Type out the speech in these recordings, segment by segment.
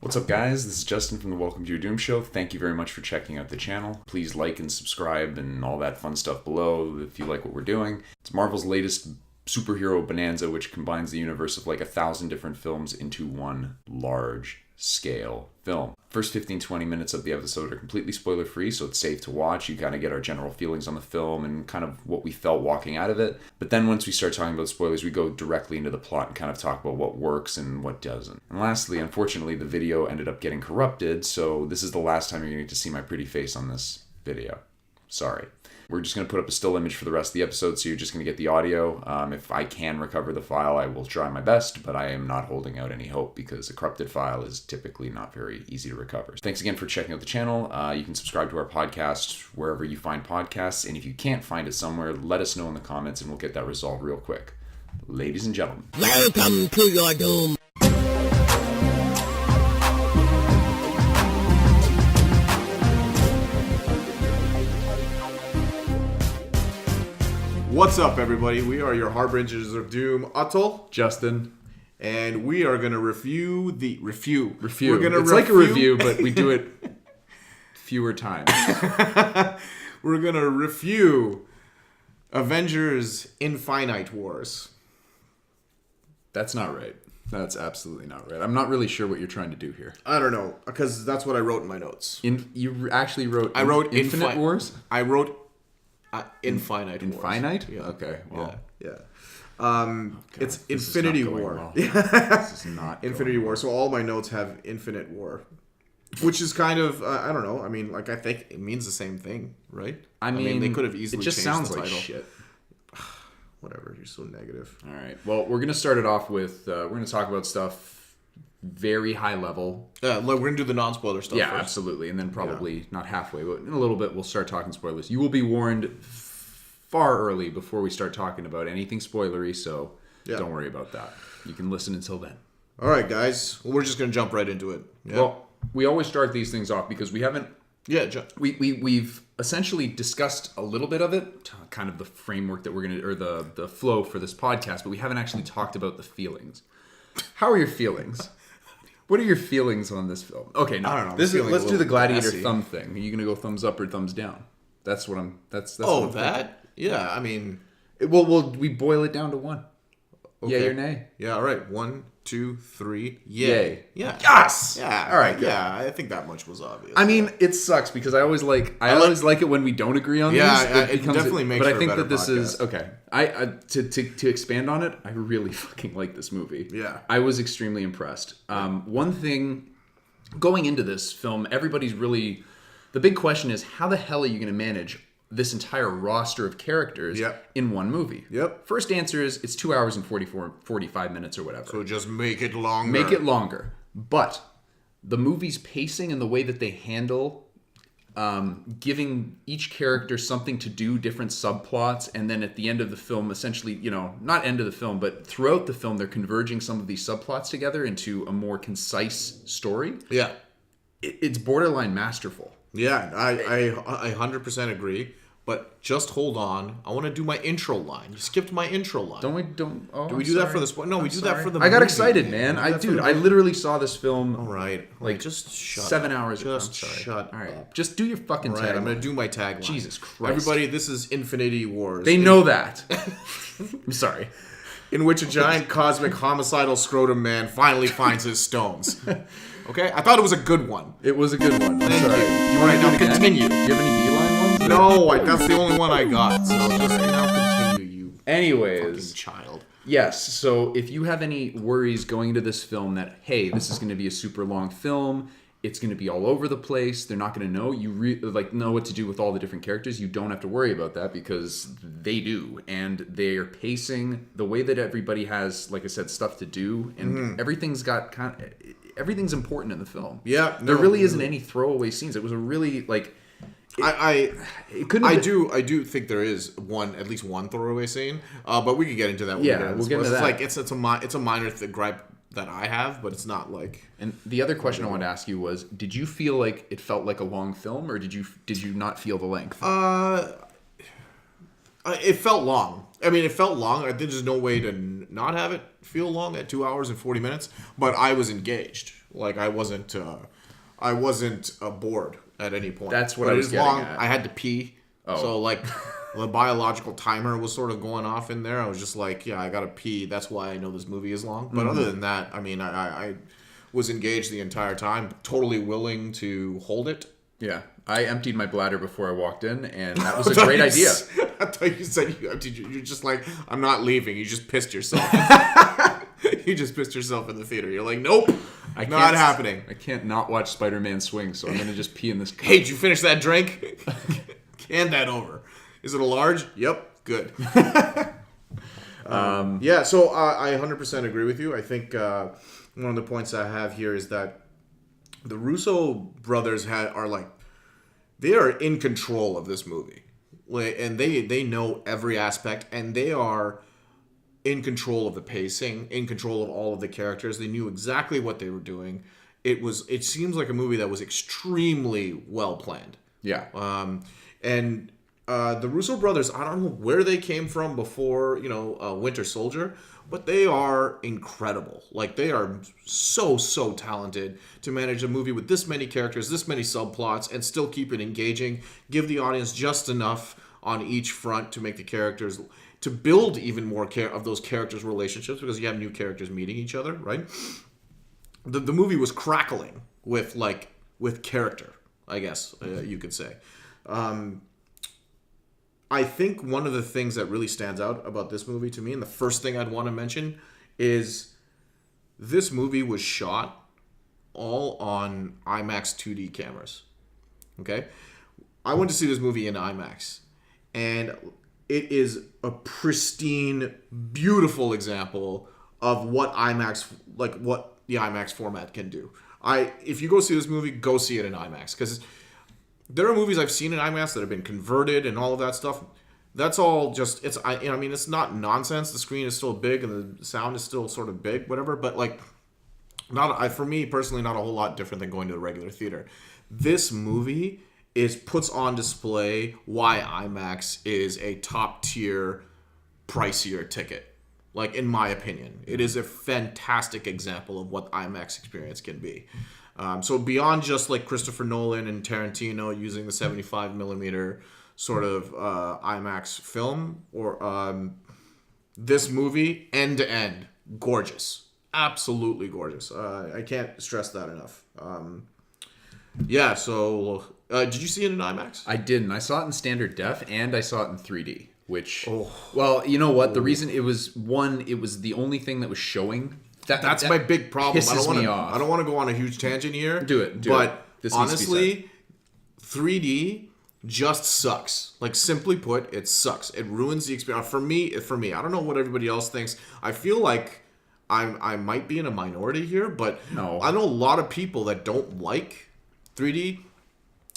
What's up, guys? This is Justin from the Welcome to Your Doom Show. Thank you very much for checking out the channel. Please like and subscribe and all that fun stuff below if you like what we're doing. It's Marvel's latest superhero bonanza, which combines the universe of like 1,000 different films into one large scale film. First 15-20 minutes of the episode are completely spoiler free, so it's safe to watch. You kind of get our general feelings on the film and kind of what we felt walking out of it. But then once we start talking about spoilers, we go directly into the plot and kind of talk about what works and what doesn't. And lastly, unfortunately, the video ended up getting corrupted, so this is the last time you're going to see my pretty face on this video. Sorry. We're just going to put up a still image for the rest of the episode, so you're just going to get the audio. If I can recover the file, I will try my best, but I am not holding out any hope because a corrupted file is typically not very easy to recover. Thanks again for checking out the channel. You can subscribe to our podcast wherever you find podcasts, and if you can't find it somewhere, let us know in the comments and we'll get that resolved real quick. Ladies and gentlemen. Welcome to your doom. What's up, everybody? We are your Harbingers of Doom, Atul, Justin. and we are going to review the... Review. We're gonna it's like a review, but we do it fewer times. We're going to review Avengers Infinite Wars. That's not right. That's absolutely not right. I'm not really sure what you're trying to do here. I don't know, because that's what I wrote in my notes. You actually wrote... I wrote Infinite Wars? I wrote... Infinite Wars. Infinite? Yeah. Okay. Well, yeah. It's Infinity War. Well. This is not Infinity War. So all my notes have Infinite War, which is kind of I don't know. I mean, like I think it means the same thing, right? I mean they could have easily. It just changed sounds the like title. shit. Whatever. You're so negative. All right. Well, we're gonna start it off with we're gonna talk about stuff very high level. We're gonna do the non-spoiler stuff. Yeah, first. Absolutely, and then probably not halfway, but in a little bit we'll start talking spoilers. You will be warned far early before we start talking about anything spoilery, so don't worry about that. You can listen until then. All right, guys. Well, we're just gonna jump right into it. Yeah. Well, we always start these things off because we haven't. Yeah. We've essentially discussed a little bit of it, kind of the framework that we're gonna, or the flow for this podcast, but we haven't actually talked about the feelings. How are your feelings? What are your feelings on this film? Okay, no, I don't know. Let's do the gladiator messy. thumb thing. Are you gonna go thumbs up or thumbs down? That's what I'm. That's Oh, what I'm that? thinking. Yeah. I mean. Well, we boil it down to one. Okay. Yay or nay? Yeah. All right. 1, 2, 3. Yay. Yeah. Yes. Yeah. All right. Good. Yeah. I think that much was obvious. I mean, it sucks because I always like it when we don't agree on Yeah, these. it definitely makes But for I think a better that this is podcast. okay. I to expand on it, I really fucking like this movie. Yeah. I was extremely impressed. One thing going into this film, everybody's really the big question is how the hell are you going to manage this entire roster of characters in one movie? Yep. First answer is it's 2 hours and 45 minutes or whatever. So just make it longer. Make it longer. But the movie's pacing and the way that they handle giving each character something to do, different subplots, and then at the end of the film, essentially, not end of the film, but throughout the film, they're converging some of these subplots together into a more concise story. Yeah. It's borderline masterful. Yeah, I 100% agree. But just hold on. I want to do my intro line. You skipped my intro line. Do we do that for the No, we do that for the I got movie, excited, man. I literally saw this film. All right. Like just shut 7 up. hours ago. Just shut All right. up. Just do your fucking All right, tagline. I'm going to do my tagline. Jesus Christ. Everybody, this is Infinity Wars. They know that. I'm sorry. In which a giant cosmic homicidal scrotum man finally finds his stones. Okay? I thought it was a good one. It was a good one. Thank you. Do you All want right, to now Do continue. you have any beeline ones? No, that's the only one I got. So just now continue, you fucking Anyways, child. yes. So if you have any worries going into this film that, hey, this is going to be a super long film, it's going to be all over the place, they're not going to know know what to do with all the different characters, you don't have to worry about that because they do, and they are pacing the way that everybody has, like I said, stuff to do, and everything's got everything's important in the film. Yeah, there really isn't any throwaway scenes. It was a really I do think there is at least one throwaway scene, but we could get into that. We'll get into that. It's a minor gripe that I have, but it's not like. And the other question I wanted to ask you was: did you feel like it felt like a long film, or did you not feel the length? It felt long. I mean, it felt long. I think there's no way to not have it feel long at 2 hours and 40 minutes. But I was engaged Like I wasn't bored at any point. That's what I was getting at. I had to pee. Oh. So like the biological timer was sort of going off in there. I was just like, yeah, I gotta pee. That's why I know this movie is long. But other than that, I mean, I was engaged the entire time, totally willing to hold it. Yeah, I emptied my bladder before I walked in, and that was a great idea. I thought you said you emptied. You're just like, I'm not leaving. You just pissed yourself. You just pissed yourself in the theater. You're like, nope, not happening. I can't not watch Spider-Man swing, so I'm gonna just pee in this cup. Hey, did you finish that drink? Hand that over. Is it a large? Yep. Good. Yeah, so I 100% agree with you. I think one of the points I have here is that the Russo brothers they are in control of this movie. And they know every aspect, and they are in control of the pacing, in control of all of the characters. They knew exactly what they were doing. It seems like a movie that was extremely well planned. Yeah. And the Russo brothers, I don't know where they came from before, Winter Soldier, but they are incredible. Like, they are so talented to manage a movie with this many characters, this many subplots, and still keep it engaging, give the audience just enough on each front to make the characters, to build even more of those characters' relationships, because you have new characters meeting each other, right? The movie was crackling with character, I guess you could say. I think one of the things that really stands out about this movie to me, and the first thing I'd want to mention, is this movie was shot all on IMAX 2D cameras. Okay? I went to see this movie in IMAX, and it is a pristine, beautiful example of what what the IMAX format can do. If you go see this movie, go see it in IMAX, because there are movies I've seen in IMAX that have been converted and all of that stuff. That's all just, it's not nonsense. The screen is still big and the sound is still sort of big, whatever. But for me personally, not a whole lot different than going to a regular theater. This movie puts on display why IMAX is a top tier, pricier ticket. Like, in my opinion, it is a fantastic example of what IMAX experience can be. So beyond just like Christopher Nolan and Tarantino using the 75 millimeter sort of IMAX film, or this movie end to end, gorgeous, absolutely gorgeous. I can't stress that enough. Yeah. So did you see it in IMAX? I didn't. I saw it in standard def, and I saw it in 3D. Which, well, you know what? The reason it was the only thing that was showing. That's my big problem. I don't want to go on a huge tangent here. Do it. Honestly, 3D just sucks. Like, simply put, it sucks. It ruins the experience. For me, I don't know what everybody else thinks. I feel like I might be in a minority here, but no. I know a lot of people that don't like 3D.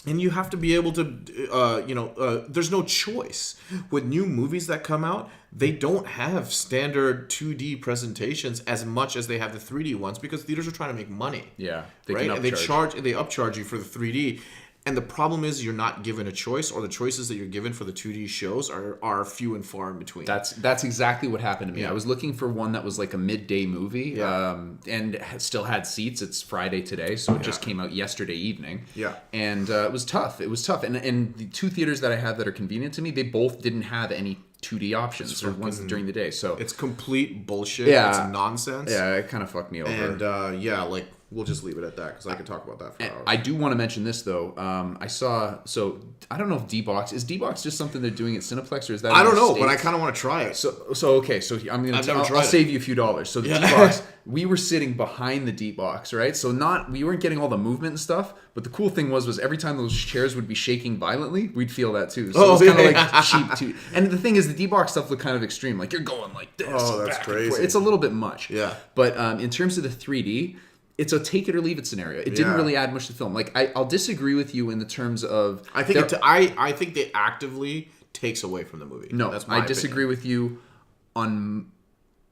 And you have to be able to, there's no choice. With new movies that come out, they don't have standard 2D presentations as much as they have the 3D ones, because theaters are trying to make money. Yeah. Right? And they upcharge you for the 3D. And the problem is you're not given a choice, or the choices that you're given for the 2D shows are few and far in between. That's exactly what happened to me. Yeah. I was looking for one that was like a midday movie, and still had seats. It's Friday today, so it just came out yesterday evening. Yeah. And it was tough. And the two theaters that I have that are convenient to me, they both didn't have any 2D options once during the day. So it's complete bullshit. Yeah. It's nonsense. Yeah, it kind of fucked me over. And we'll just leave it at that, because I could talk about that for hours. I do want to mention this though. I don't know if D-Box is just something they're doing at Cineplex, or is that I don't know, but I kind of want to try it. So I'll save you a few dollars. So the D-Box, we were sitting behind the D-Box, right? So we weren't getting all the movement and stuff, but the cool thing was every time those chairs would be shaking violently, we'd feel that too. So it was kind of like cheap too. And the thing is, the D-Box stuff looked kind of extreme. Like, you're going like this. Oh, that's crazy. It's a little bit much. Yeah. But in terms of the 3D, it's a take it or leave it scenario. It didn't really add much to the film. Like, I'll disagree with you in the terms of I think they actively takes away from the movie. No, that's my disagree with you on.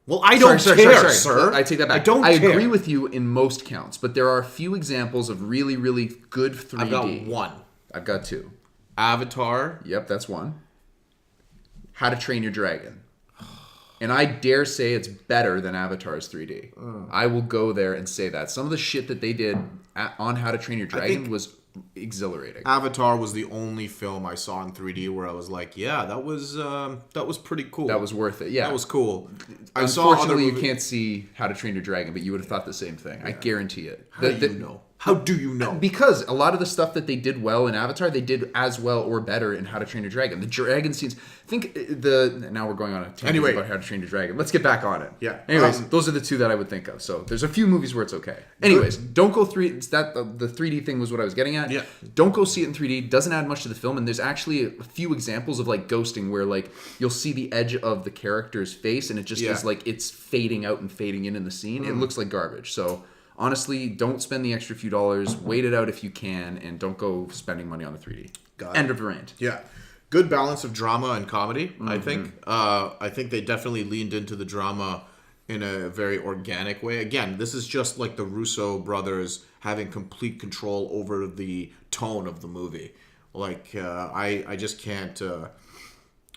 Well, I don't care, sir. I take that back. I agree with you in most counts, but there are a few examples of really, really good 3D. I've got one. I've got two. Avatar. Yep, that's one. How to Train Your Dragon. And I dare say it's better than Avatar's 3D. I will go there and say that. Some of the shit that they did on How to Train Your Dragon was exhilarating. Avatar was the only film I saw in 3D where I was like, yeah, that was pretty cool. That was worth it. Yeah, that was cool. Unfortunately, you can't see How to Train Your Dragon, but you would have thought the same thing. Yeah. I guarantee it. How do you know? How do you know? Because a lot of the stuff that they did well in Avatar, they did as well or better in How to Train Your Dragon. The dragon scenes. Now we're going on a tangent about How to Train Your Dragon. Let's get back on it. Yeah. Anyways, those are the two that I would think of. So there's a few movies where it's okay. Anyways, don't go 3. The 3D thing was what I was getting at. Yeah. Don't go see it in 3D. Doesn't add much to the film, and there's actually a few examples of like ghosting where like you'll see the edge of the character's face, and it just is like it's fading out and fading in the scene. It looks like garbage. So. Honestly, don't spend the extra few dollars. Wait it out if you can, and don't go spending money on the 3D. End of the rant. Yeah, good balance of drama and comedy. I think. I think they definitely leaned into the drama in a very organic way. Again, this is just like the Russo brothers having complete control over the tone of the movie. Like I just can't.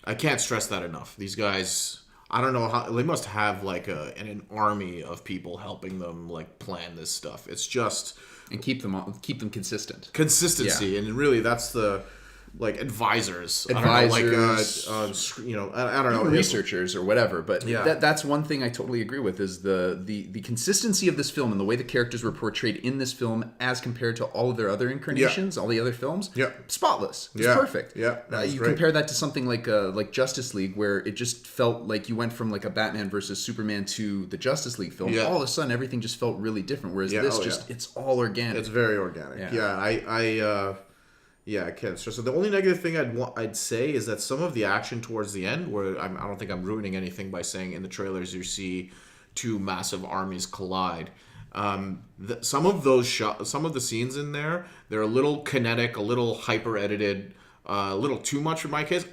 I can't stress that enough. These guys. I don't know how they must have like an army of people helping them like plan this stuff. It's just and keep them consistent. Consistency, and really that's the like advisors. I don't know, researchers or whatever. But that's one thing I totally agree with is the consistency of this film and the way the characters were portrayed in this film as compared to all of their other incarnations, all the other films. Spotless. It's perfect. You compare that to something like Justice League, where it just felt like you went from like a Batman versus Superman to the Justice League film. All of a sudden, everything just felt really different. Whereas it's all organic. It's very organic. I can't stress it. The only negative thing I'd say is that some of the action towards the end, where I don't think I'm ruining anything by saying in the trailers you see two massive armies collide. Some of those some of the scenes in there, they're a little kinetic, a little hyper edited, a little too much for my case.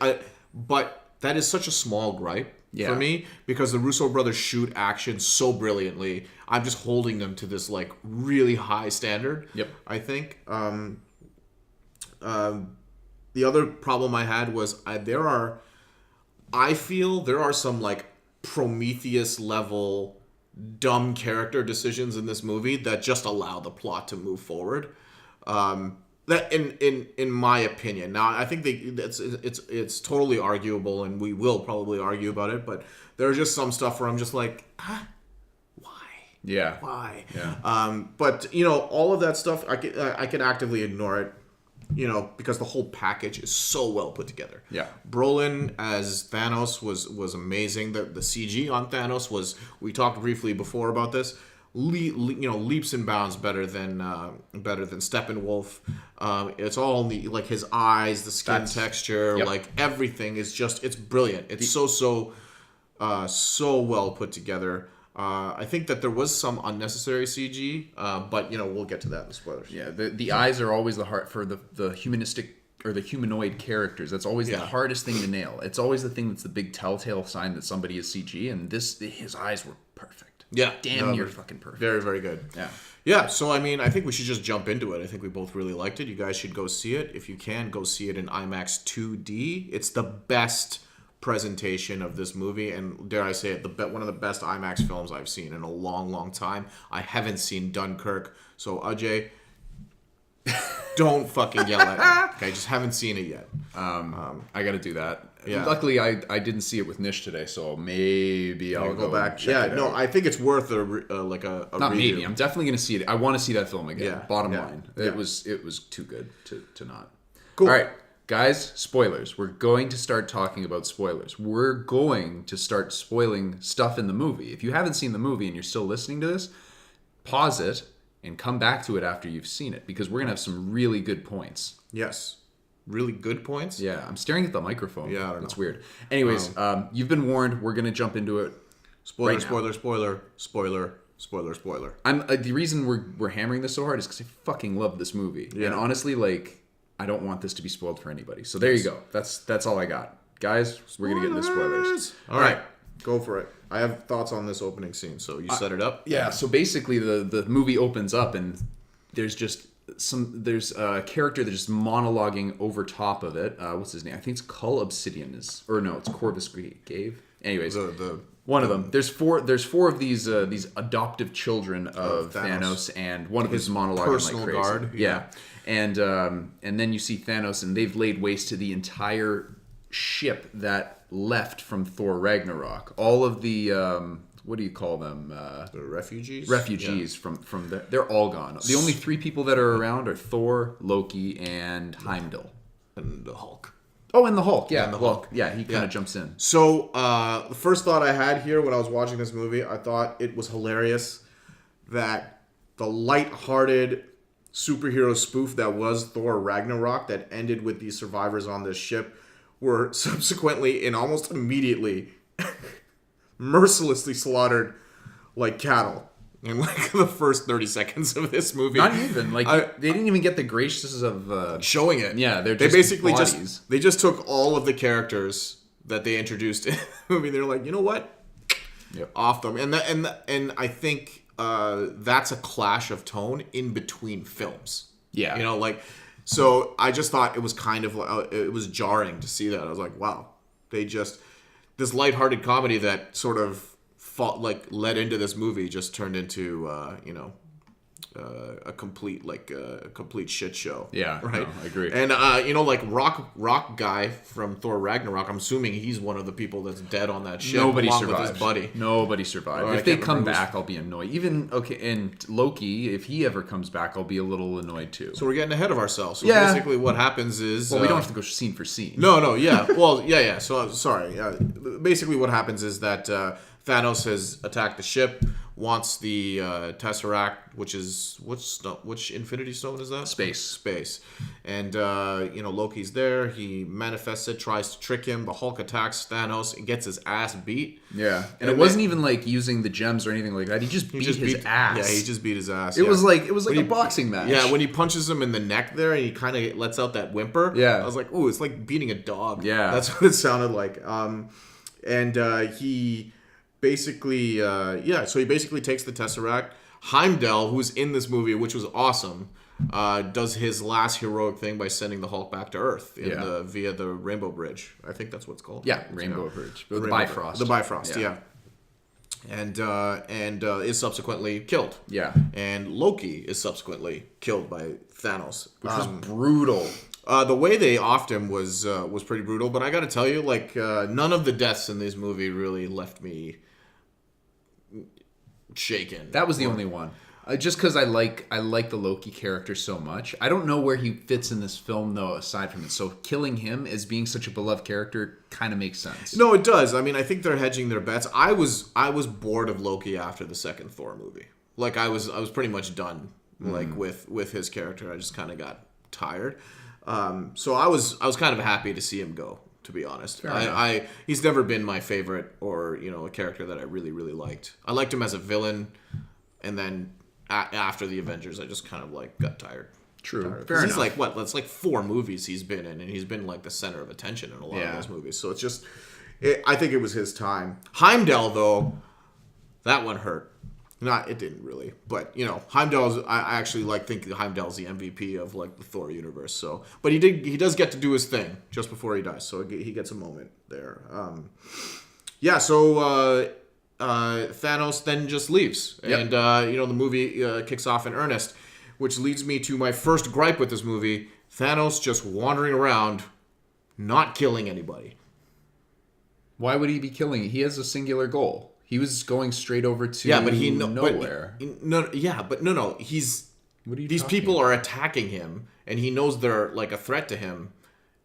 But that is such a small gripe for me because the Russo brothers shoot action so brilliantly. I'm just holding them to this like really high standard. I think. The other problem I had was I feel there are some like Prometheus level dumb character decisions in this movie that just allow the plot to move forward. That in my opinion. Now I think it's totally arguable, and we will probably argue about it. But there's just some stuff where I'm just like, why? Why? But all of that stuff I can actively ignore it. Because the whole package is so well put together. Brolin as Thanos was amazing. The CG on Thanos was, we talked briefly before about this, leaps and bounds better than Steppenwolf. It's all like his eyes, the skin texture, like everything is just, it's brilliant. It's so well put together. I think that there was some unnecessary CG, but we'll get to that in the spoilers. The eyes are always the heart for the humanistic or the humanoid characters. That's always the hardest thing to nail. It's always the thing that's the big telltale sign that somebody is CG, and his eyes were perfect. Damn near fucking perfect. Very, very good. Yeah. So I mean, I think we should just jump into it. I think we both really liked it. You guys should go see it. If you can, go see it in IMAX 2D. It's the best presentation of this movie, and dare I say it, one of the best IMAX films I've seen in a long, long time. I haven't seen Dunkirk, so Ajay, don't fucking yell at me. Okay, just haven't seen it yet. I got to do that. Luckily, I didn't see it with Nish today, so maybe I'll go back. Check it out. I think it's worth a not redo. Maybe. I'm definitely gonna see it. I want to see that film again. Bottom line, it was too good to not. Cool. All right. Guys, spoilers. We're going to start talking about spoilers. We're going to start spoiling stuff in the movie. If you haven't seen the movie and you're still listening to this, pause it and come back to it after you've seen it, because we're going to have some really good points. Yes. Really good points? Yeah, I'm staring at the microphone. Yeah, I don't know. It's weird. Anyways, you've been warned. We're going to jump into it. Spoiler. The reason we're hammering this so hard is because I fucking love this movie. And honestly, I don't want this to be spoiled for anybody. So there you go. That's all I got. Guys, we're going to get into spoilers. All right. Go for it. I have thoughts on this opening scene, so you set it up? Yeah, so basically the movie opens up and there's a character that's just monologuing over top of it. What's his name? I think it's Cull Obsidian. It's Corvus Glaive. Anyways, the one of them. There's four of these adoptive children of Thanos, and one of his monologuing personal like crazy. guard. Yeah. And then you see Thanos, and they've laid waste to the entire ship that left from Thor Ragnarok. All of the what do you call them? The refugees. Refugees from they're all gone. The only three people that are around are Thor, Loki, and Heimdall, and the Hulk. Oh, and the Hulk. Yeah, and the Hulk. Yeah, he kind of jumps in. So the first thought I had here when I was watching this movie, I thought it was hilarious that the light-hearted superhero spoof that was Thor Ragnarok that ended with these survivors on this ship were subsequently and almost immediately mercilessly slaughtered like cattle in like the first 30 seconds of this movie. Not even they didn't even get the graces of showing it. Yeah, they basically bodies. just took all of the characters that they introduced in the movie. They're like, you know what? Yep. Off them, and I think that's a clash of tone in between films. Yeah, you know, like, so I just thought it was kind of it was jarring to see that. I was like, wow, they just this lighthearted comedy that sort of led into this movie just turned into a complete shit show. Yeah, right. No, I agree. And like Rock guy from Thor Ragnarok, I'm assuming he's one of the people that's dead on that ship. Nobody along survived. With his buddy. Nobody survived. If they come back, I'll be annoyed. Even and Loki, if he ever comes back, I'll be a little annoyed too. So we're getting ahead of ourselves. So yeah. basically, what happens is we don't have to go scene for scene. No, yeah. Well, yeah. So sorry. Basically, what happens is that Thanos has attacked the ship. Wants the Tesseract, which Infinity Stone is that? Space. And Loki's there. He manifests it, tries to trick him. The Hulk attacks Thanos and gets his ass beat. Yeah, and it wasn't even like using the gems or anything like that. He just beat his ass. Yeah, he just beat his ass. It was like a boxing match. Yeah, when he punches him in the neck there, and he kind of lets out that whimper. Yeah, I was like, ooh, it's like beating a dog. Yeah, that's what it sounded like. He basically, so he basically takes the Tesseract. Heimdall, who's in this movie, which was awesome, does his last heroic thing by sending the Hulk back to Earth via the Rainbow Bridge. I think that's what it's called. Yeah, Rainbow Bridge. The Bifrost. The Bifrost, yeah. And is subsequently killed. Yeah. And Loki is subsequently killed by Thanos. Which was brutal. The way they offed him was pretty brutal, but I got to tell you, none of the deaths in this movie really left me shaken. That was the only one. Just because I like the Loki character so much. I don't know where he fits in this film though. Aside from it, so killing him as being such a beloved character kind of makes sense. No, it does. I mean, I think they're hedging their bets. I was bored of Loki after the second Thor movie. I was pretty much done. With his character, I just kind of got tired. So I was kind of happy to see him go. To be honest, he's never been my favorite or a character that I really really liked. I liked him as a villain, and then after the Avengers, I just kind of got tired. True, fair enough. He's that's 4 movies he's been in, and he's been the center of attention in a lot of those movies. So it's just, I think it was his time. Heimdall though, that one hurt. It didn't really, but Heimdall's. I actually think Heimdall's the MVP of the Thor universe. So, but he does get to do his thing just before he dies, so he gets a moment there. So Thanos then just leaves, and the movie kicks off in earnest, which leads me to my first gripe with this movie: Thanos just wandering around, not killing anybody. Why would he be killing? He has a singular goal. He was going straight over to nowhere. No. These people are attacking him, and he knows they're a threat to him.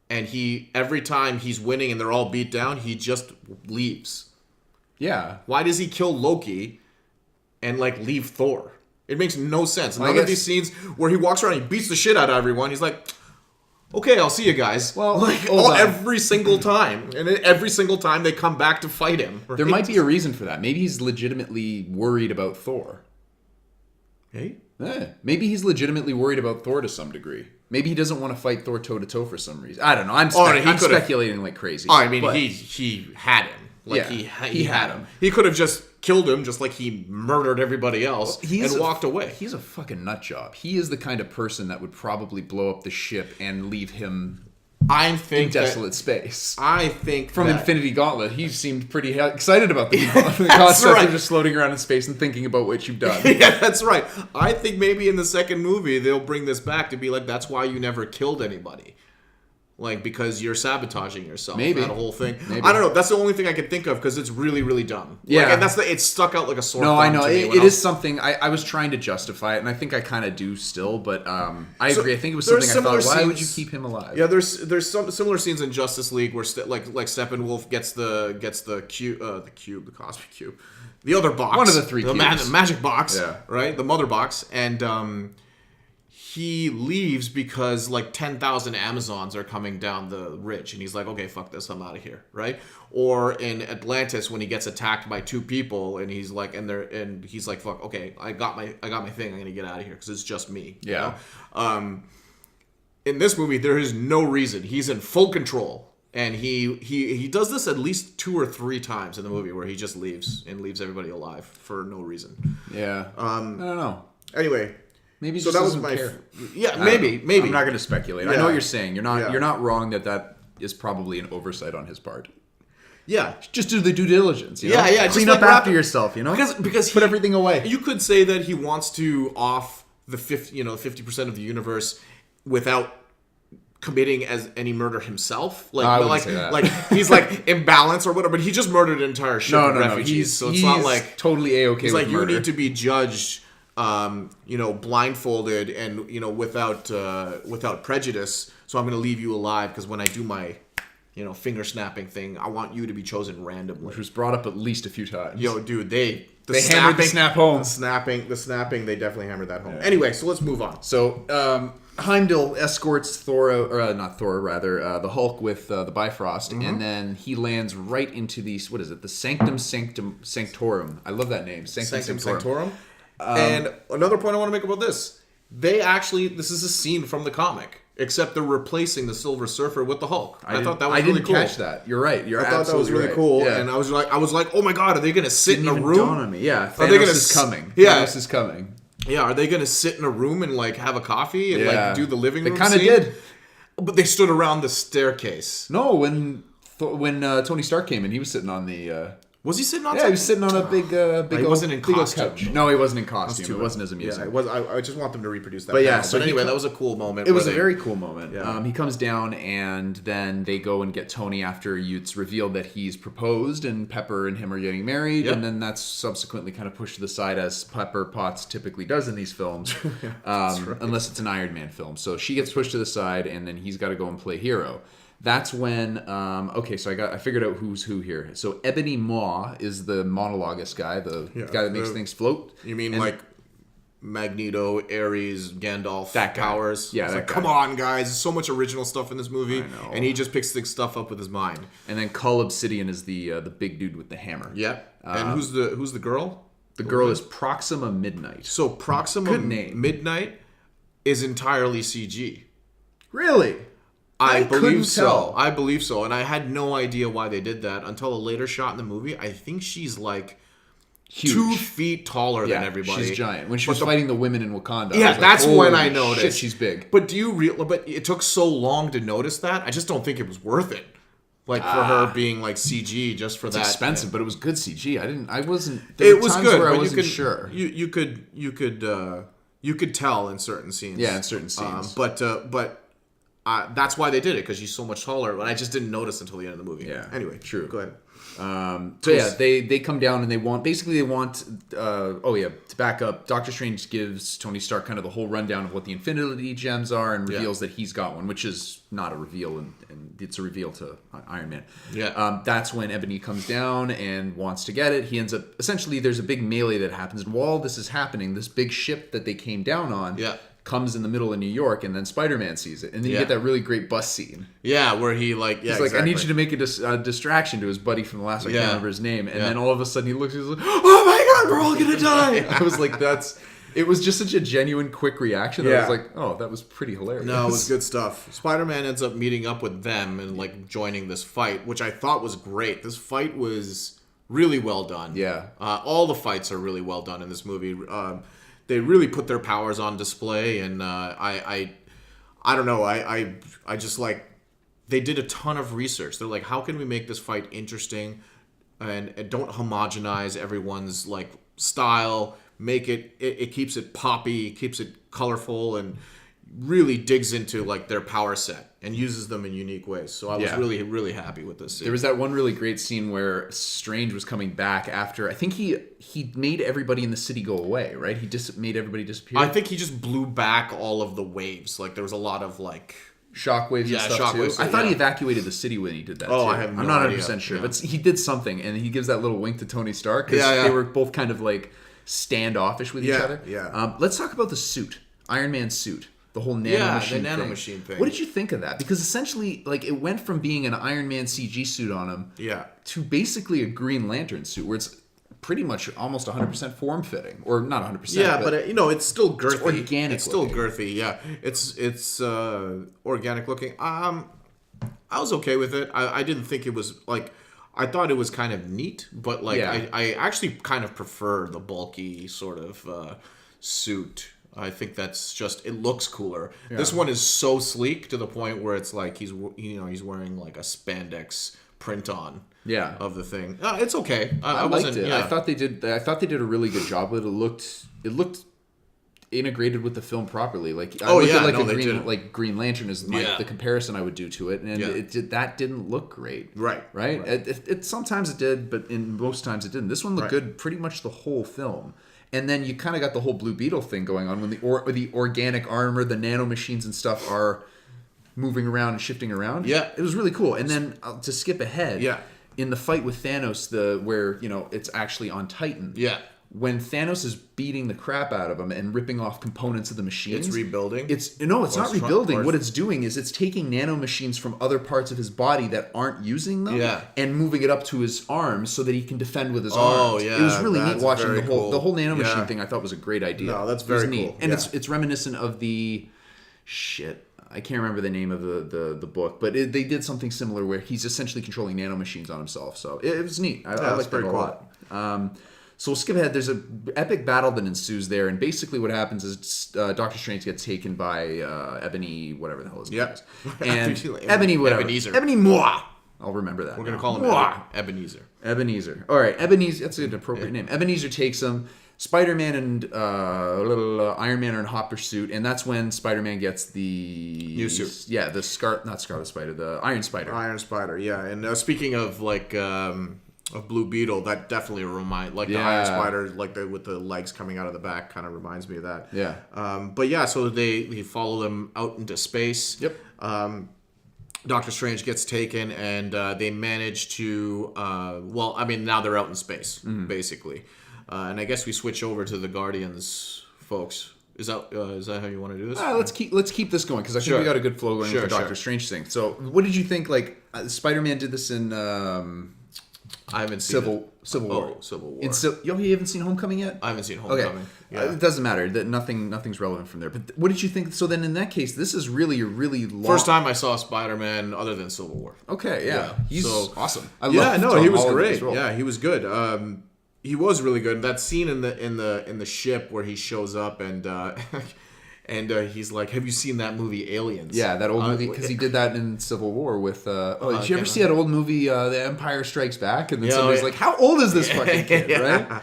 And every time he's winning and they're all beat down, he just leaves. Yeah. Why does he kill Loki and leave Thor? It makes no sense. None of these scenes where he walks around, he beats the shit out of everyone. He's like, okay, I'll see you guys. Well, every single time. And every single time they come back to fight him. Right? There might be a reason for that. Maybe he's legitimately worried about Thor. Hey? Yeah. Maybe he's legitimately worried about Thor to some degree. Maybe he doesn't want to fight Thor toe-to-toe for some reason. I don't know. I'm speculating like crazy. Oh, I mean, he had him. He had him. He could have just killed him just like he murdered everybody else and walked away. He's a fucking nut job. He is the kind of person that would probably blow up the ship and leave him I think desolate space. I think From that, Infinity Gauntlet, he seemed pretty excited about the concept of just floating around in space and thinking about what you've done. Yeah, that's right. I think maybe in the second movie they'll bring this back to be like, that's why you never killed anybody. Like, because you're sabotaging yourself. Maybe. That whole thing. Maybe. I don't know. That's the only thing I could think of because it's really, really dumb. Yeah. Like, and it stuck out like a sore thumb. No, I know. To me It is something, I was trying to justify it, and I think I kind of do still, but I agree. I think it was something I thought, why would you keep him alive? Yeah, there's some similar scenes in Justice League where like Steppenwolf gets the cube, the Cosmic Cube, the other box, one of the three the cubes. magic box, Yeah. right, the mother box, and he leaves because like 10,000 Amazons are coming down the ridge, and he's like, okay, fuck this, I'm out of here, right? Or in Atlantis when he gets attacked by two people, and he's like, and he's like, fuck, okay, I got my thing, I'm gonna get out of here because it's just me. Yeah. You know? In this movie, there is no reason. He's in full control, and he does this at least 2 or 3 times in the movie where he just leaves everybody alive for no reason. Yeah. I don't know. Anyway. Maybe So that was my maybe. I'm not going to speculate. I Yeah. know what you're saying. You're Yeah. not wrong that is probably an oversight on his part. Yeah. Just do the due diligence. You know? Yeah, yeah. Clean just up like after yourself. You know, because put everything away. You could say that he wants to off the 50% of the universe without committing as any murder himself. Like, I wouldn't say that. like he's like imbalanced or whatever, but he just murdered an entire ship of refugees. No. So it's not like totally a-okay. he's with like, murder. you need to be judged, blindfolded and without prejudice. So I'm going to leave you alive because when I do my, finger snapping thing, I want you to be chosen randomly. Which was brought up at least a few times. Yo, dude, they hammered the snap home. The snapping, they definitely hammered that home. Yeah. Anyway, so let's move on. So Heimdall escorts the Hulk with the Bifrost, and then he lands right into the the Sanctum Sanctorum. I love that name, Sanctum Sanctorum. And another point I want to make about this: this is a scene from the comic. Except they're replacing the Silver Surfer with the Hulk. I thought that was really cool. I didn't catch that. You're right. I thought that was really cool, yeah. and I was like, oh my god, are they going to sit in a room? Dawn on me. Yeah, Thanos is coming. Yeah. Thanos is coming. Yeah, are they going to sit in a room and like have a coffee and like do the living room? They kind of did, but they stood around the staircase. No, when Tony Stark came in, he was sitting on the. Was he sitting on? Yeah, he was sitting on a big. He wasn't in costume. Couch. No, he wasn't in costume. It wasn't as amusing. Yeah, it was. I just want them to reproduce that. But yeah, so anyway, that was a cool moment. It was a very cool moment. Yeah. He comes down, and then they go and get Tony after it's revealed that he's proposed, and Pepper and him are getting married, and then that's subsequently kind of pushed to the side, as Pepper Potts typically does in these films, unless it's an Iron Man film. So she gets pushed to the side, and then he's got to go and play hero. That's when so I figured out who's who here. So Ebony Maw is the monologuist guy, the guy that makes things float. You mean like Magneto, Ares, Gandalf, that guy. Powers? Yeah, like, come on, guys! There's so much original stuff in this movie, I know. and he just picks the stuff up with his mind. And then Cull Obsidian is the big dude with the hammer. Yeah. And who's the girl? The girl is Proxima Midnight. So Proxima Good name. Midnight is entirely CG. Really? I believe so. Tell. I believe so. And I had no idea why they did that until a later shot in the movie. I think she's like Huge. 2 feet taller than everybody. She's giant. When she was fighting the women in Wakanda. Yeah, that's when I noticed. Shit, she's big. But But it took so long to notice that. I just don't think it was worth it. Like for her being like CG just for that. It's expensive, but it was good CG. I wasn't. It was good. Where I but wasn't sure. You could tell in certain scenes. Yeah, in certain scenes. But that's why they did it, because she's so much taller. But I just didn't notice until the end of the movie. Yeah. Anyway, true. Go ahead. They come down and they want to back up, Doctor Strange gives Tony Stark kind of the whole rundown of what the Infinity Gems are and reveals that he's got one, which is not a reveal, and it's a reveal to Iron Man. Yeah. That's when Ebony comes down and wants to get it. He ends up, essentially there's a big melee that happens, and while this is happening, this big ship that they came down on comes in the middle of New York, and then Spider-Man sees it, and then you get that really great bus scene. Yeah, where he's like, I need you to make a distraction to his buddy from the last one. I can't remember his name. And then all of a sudden he looks, he's like, oh my god, we're all gonna die. I was like, it was just such a genuine, quick reaction. I was like, oh, that was pretty hilarious. No, it was good stuff. Spider-Man ends up meeting up with them and like joining this fight, which I thought was great. This fight was really well done. Yeah. All the fights are really well done in this movie. They really put their powers on display, and I don't know. I just like they did a ton of research. They're like, how can we make this fight interesting and don't homogenize everyone's like style, make it keeps it poppy, keeps it colorful, and really digs into like their power set and uses them in unique ways. So I was really, really happy with this scene. There was that one really great scene where Strange was coming back after, I think he made everybody in the city go away, right? He just made everybody disappear. I think he just blew back all of the waves. Like there was a lot of like shockwaves and stuff too. I thought he evacuated the city when he did that. Oh, too. I have no I'm not idea. 100% sure, but he did something, and he gives that little wink to Tony Stark because they were both kind of like standoffish with each other. Yeah. Let's talk about the suit, Iron Man's suit. The whole nanomachine the nanomachine thing. What did you think of that? Because essentially, like, it went from being an Iron Man CG suit on him to basically a Green Lantern suit, where it's pretty much almost 100% form-fitting. Or not 100%. Yeah, but it's still girthy. It's organic. It's still girthy, yeah. It's organic looking. I was okay with it. I didn't think it was, like... I thought it was kind of neat, but, like, I actually kind of prefer the bulky sort of suit. I think that's just, it looks cooler. Yeah. This one is so sleek to the point where it's like he's wearing like a spandex print on of the thing. It's okay. I liked it. I thought they did a really good job with it. It looked integrated with the film properly. Like Green Lantern is the comparison I would do to it, and that didn't look great. Right. It sometimes it did, but in most times it didn't. This one looked good pretty much the whole film. And then you kind of got the whole Blue Beetle thing going on when the organic armor, the nanomachines and stuff are moving around and shifting around. Yeah. It was really cool. And then to skip ahead, in the fight with Thanos, where it's actually on Titan. Yeah. When Thanos is beating the crap out of him and ripping off components of the machines. It's rebuilding? It's not rebuilding. What it's doing is it's taking nanomachines from other parts of his body that aren't using them and moving it up to his arms so that he can defend with his arms. Oh, yeah. It was really neat watching the whole nanomachine thing. I thought was a great idea. No, that's very neat. cool. And it's reminiscent of the... I can't remember the name of the book, but they did something similar where he's essentially controlling nanomachines on himself. So it was neat. I liked it a lot. So we'll skip ahead. There's an epic battle that ensues there, and basically what happens is Doctor Strange gets taken by Ebony, whatever the hell his name is. And Ebony, whatever. Ebenezer. Ebony Moi. I'll remember that. We're going to call him Ebenezer. Ebenezer. All right, Ebenezer. That's an appropriate name. Ebenezer takes him. Spider-Man and Iron Man are in hot pursuit, and that's when Spider-Man gets the new suit. Yeah, the not Scarlet Spider, the Iron Spider. Iron Spider, yeah. And speaking of like of Blue Beetle, that definitely the Iron Spider, like with the legs coming out of the back, kind of reminds me of that. Yeah. But yeah, so they follow them out into space. Yep. Doctor Strange gets taken, and they manage to now they're out in space, basically. And I guess we switch over to the Guardians folks. Is that how you want to do this? Let's keep this going because I think we got a good flow going with the Doctor Strange thing. So, what did you think? Like Spider-Man did this in I haven't seen Civil War. Civil War. You haven't seen Homecoming yet? I haven't seen Homecoming. Okay. Yeah. It doesn't matter. That nothing's relevant from there. But what did you think? So then, in that case, this is really a really long. First time I saw Spider-Man other than Civil War. Okay, yeah. He's awesome. He was great. Yeah, he was good. He was really good. That scene in the ship where he shows up and he's like, "Have you seen that movie Aliens?" Yeah, that old movie because he did that in Civil War with. Did you ever see that old movie, The Empire Strikes Back? And then somebody's like, "How old is this fucking kid?" Right?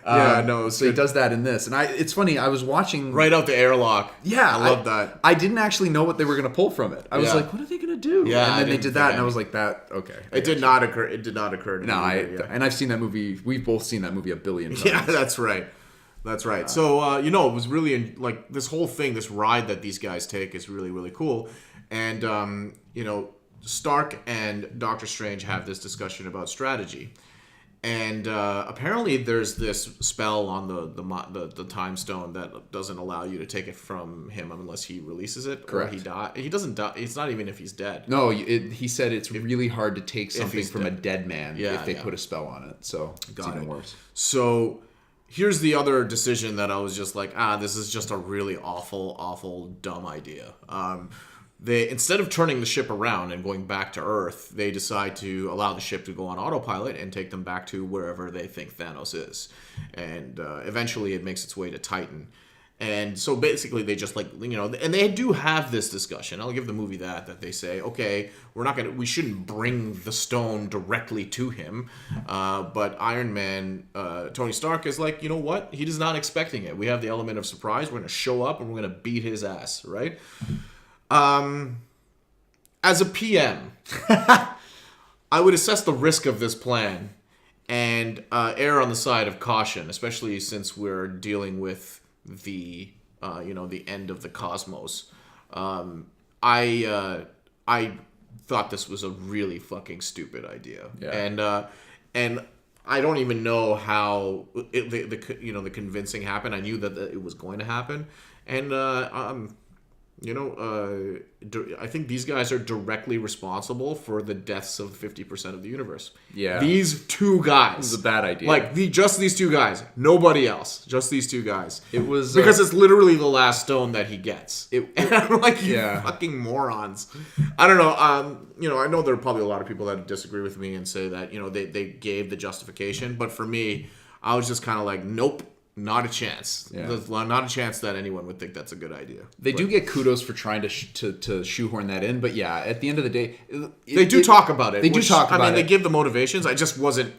So he does that in this, and it's funny. I was watching right out the airlock. Yeah, I love that. I didn't actually know what they were going to pull from it. I was like, "What are they going to do?" Yeah, and then they did that, and I was like, "That okay." It did not occur. It did not occur to me. And I've seen that movie. We've both seen that movie a billion times. Yeah, that's right. That's right. So it was really like this whole thing, this ride that these guys take is really, really cool, and Stark and Doctor Strange have this discussion about strategy. And apparently, there's this spell on the time stone that doesn't allow you to take it from him unless he releases it. Correct. Or he dies. He doesn't die. It's not even if he's dead. No, he said it's really hard to take something from a dead man if they put a spell on it. So it's even worse. So here's the other decision that I was just like, this is just a really awful, awful, dumb idea. They, instead of turning the ship around and going back to Earth, they decide to allow the ship to go on autopilot and take them back to wherever they think Thanos is. And eventually it makes its way to Titan. And so basically they just and they do have this discussion. I'll give the movie that they say, okay, we shouldn't bring the stone directly to him. But Iron Man, Tony Stark is like, you know what? He is not expecting it. We have the element of surprise. We're going to show up and we're going to beat his ass, right? As a PM, I would assess the risk of this plan and err on the side of caution, especially since we're dealing with the end of the cosmos. I thought this was a really fucking stupid idea, and I don't even know how the convincing happened. I knew that it was going to happen, and I think these guys are directly responsible for the deaths of 50% of the universe. Yeah. These two guys. This is a bad idea. Like, just these two guys. Nobody else. Just these two guys. It was... Because it's literally the last stone that he gets. And I'm like, you Yeah. fucking morons. I don't know. I know there are probably a lot of people that disagree with me and say that, they gave the justification. But for me, I was just kind of like, nope. Not a chance. Yeah. There's not a chance that anyone would think that's a good idea. They do get kudos for trying to shoehorn that in, but yeah, at the end of the day, they do talk about it. They do talk about it. They give the motivations. I wasn't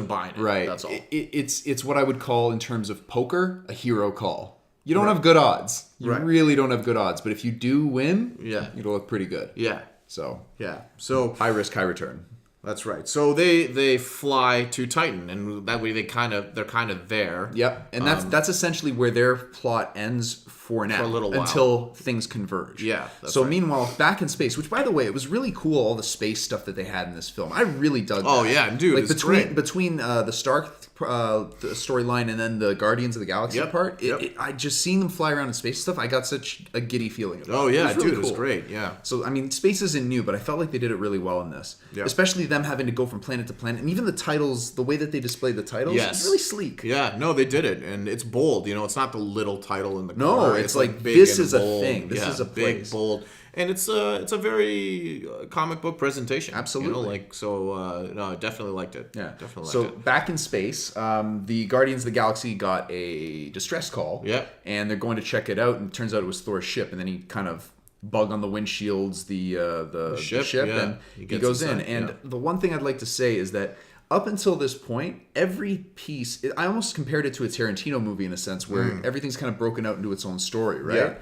buying it. Right. That's all. It's what I would call, in terms of poker, a hero call. You don't have good odds. You really don't have good odds, but if you do win, it'll look pretty good. Yeah. So high risk, high return. That's right. So they fly to Titan, and that way they're kind of there. Yep, and that's essentially where their plot ends for now, for a little while, until things converge. Yeah. So right. Meanwhile, back in space, which by the way, it was really cool, all the space stuff that they had in this film. I really dug. Oh that. Yeah, dude, like it's between the Stark the storyline and then the Guardians of the Galaxy part. I just seeing them fly around in space stuff. I got such a giddy feeling about it. Oh yeah, it was really dude, cool. It was great. Yeah. So I mean, space isn't new, but I felt like they did it really well in this. Yeah. Especially them having to go from planet to planet, and even the titles, the way that they displayed the titles, is really sleek. Yeah, no, they did it, and it's bold. It's not the little title in the car. No, it's like big this is bold. A thing. This is a place. Big, bold, and it's a very comic book presentation. Absolutely. No, I definitely liked it. Yeah, definitely. So back in space, the Guardians of the Galaxy got a distress call. Yeah, and they're going to check it out, and it turns out it was Thor's ship, and then he kind of bug on the windshields the ship and he goes in. And the one thing I'd like to say is that up until this point, every piece, I almost compared it to a Tarantino movie in a sense where everything's kind of broken out into its own story, right? Yeah.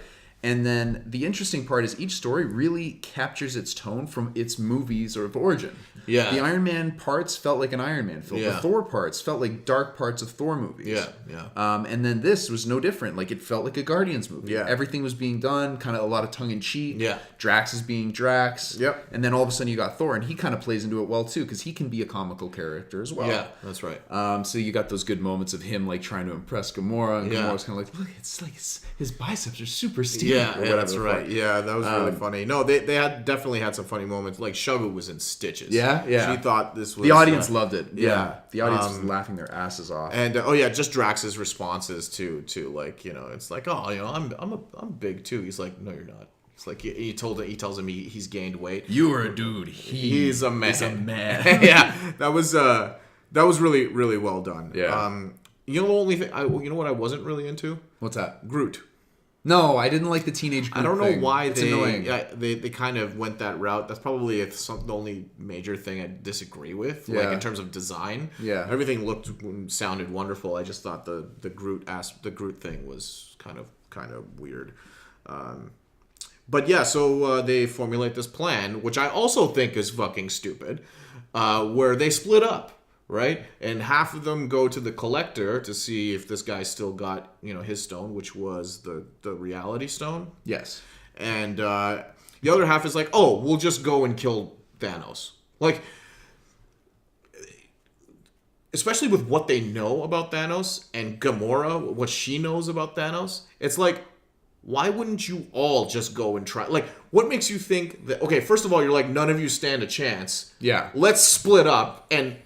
And then the interesting part is each story really captures its tone from its movies or of origin. Yeah. The Iron Man parts felt like an Iron Man film. Yeah. The Thor parts felt like dark parts of Thor movies. Yeah, yeah. And then this was no different. Like, it felt like a Guardians movie. Yeah. Everything was being done, kind of a lot of tongue-in-cheek. Yeah. Drax is being Drax. Yep. And then all of a sudden you got Thor, and he kind of plays into it well, too, because he can be a comical character as well. Yeah, that's right. So you got those good moments of him, like, trying to impress Gamora, and Gamora's kind of like, look, it's like his biceps are super steep. Yeah, that's right. Yeah, that was really funny. No, they had definitely had some funny moments. Like, Shugga was in stitches. Yeah, yeah. She thought this was... The audience loved it. Yeah. The audience was laughing their asses off. And, just Drax's responses to like, it's like, I'm big too. He's like, no, you're not. It's like he tells him he's gained weight. You are a dude. He's a man. He's a man. Yeah, that was really, really well done. Yeah. The only thing what I wasn't really into? What's that? Groot. No, I didn't like the teenage Groot I don't know thing. why it's annoying. They kind of went that route. That's probably the only major thing I disagree with, like in terms of design. Yeah, everything sounded wonderful. I just thought the Groot thing was kind of weird. But yeah, so they formulate this plan, which I also think is fucking stupid, where they split up. Right? And half of them go to the collector to see if this guy still got, his stone, which was the reality stone. Yes. And the other half is like, oh, we'll just go and kill Thanos. Like, especially with what they know about Thanos and Gamora, what she knows about Thanos, it's like, why wouldn't you all just go and try? Like, what makes you think that, okay, first of all, you're like, none of you stand a chance. Yeah. Let's split up and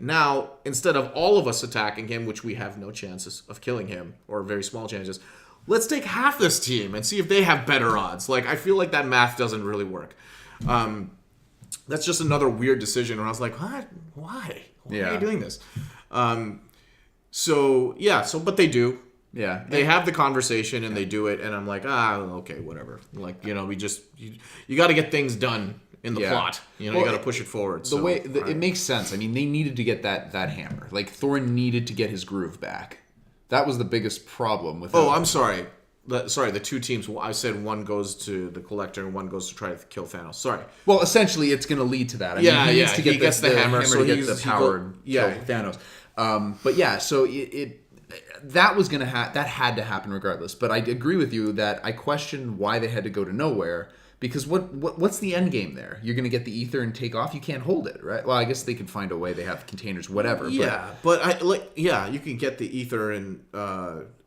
now, instead of all of us attacking him, which we have no chances of killing him, or very small chances, let's take half this team and see if they have better odds. Like, I feel like that math doesn't really work. That's just another weird decision where I was like, what? Why? Why are you doing this? But they do. Yeah. They have the conversation and they do it, and I'm like, okay, whatever. Like, we just you got to get things done in the plot. You got to push it forward. It makes sense. I mean, they needed to get that hammer. Like, Thor needed to get his groove back. That was the biggest problem with. I'm sorry. The two teams. I said one goes to the Collector and one goes to try to kill Thanos. Sorry. Well, essentially, it's going to lead to that. I mean, he needs to get gets the hammer to get the power and kill Thanos. But yeah, so that was gonna that had to happen regardless. But I agree with you that I question why they had to go to nowhere. Because what's the end game there? You're gonna get the ether and take off. You can't hold it, right? Well, I guess they could find a way. They have containers, whatever. Yeah, but you can get the ether and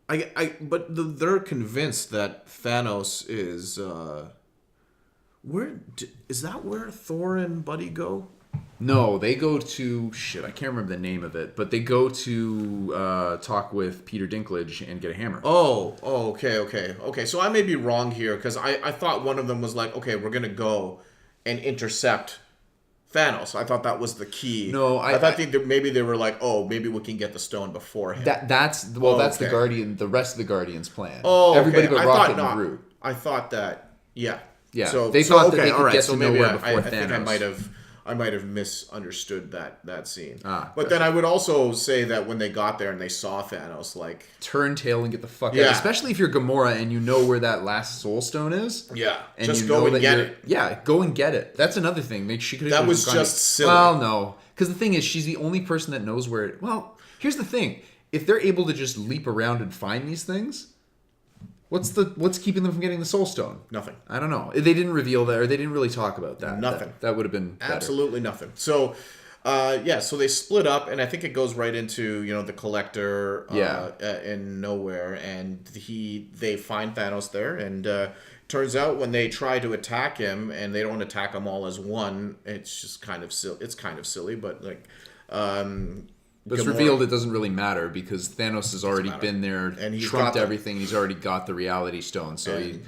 they're convinced that Thanos is is that where Thor and Buddy go? No, they go to I can't remember the name of it, but they go to talk with Peter Dinklage and get a hammer. Okay. So I may be wrong here because I thought one of them was like, okay, we're gonna go and intercept Thanos. I thought that was the key. No, I thought maybe they were like, oh, maybe we can get the stone before him. That's the Guardian. The rest of the Guardians' plan. Oh, okay. Everybody but Rocket and Groot. I thought that. Yeah. Yeah. So they thought that they could get to nowhere before Thanos. I think I might have misunderstood that scene. But then I would also say that when they got there and they saw Thanos, like, turn tail and get the fuck out. Especially if you're Gamora and you know where that last Soul Stone is. Yeah, and just go and get it. Yeah, go and get it. That's another thing. That was just silly. Well, no, because the thing is, she's the only person that knows where it. Well, here's the thing: if they're able to just leap around and find these things. What's keeping them from getting the Soul Stone? Nothing. I don't know. They didn't reveal that, or they didn't really talk about that. Nothing. That would have been better. Absolutely nothing. So, so they split up, and I think it goes right into the Collector in nowhere, and they find Thanos there, and turns out when they try to attack him, and they don't attack him all as one, it's just kind of silly. It's kind of silly, but like. But it's revealed it doesn't really matter because Thanos has already been there and he's trumped everything. He's already got the Reality Stone. So he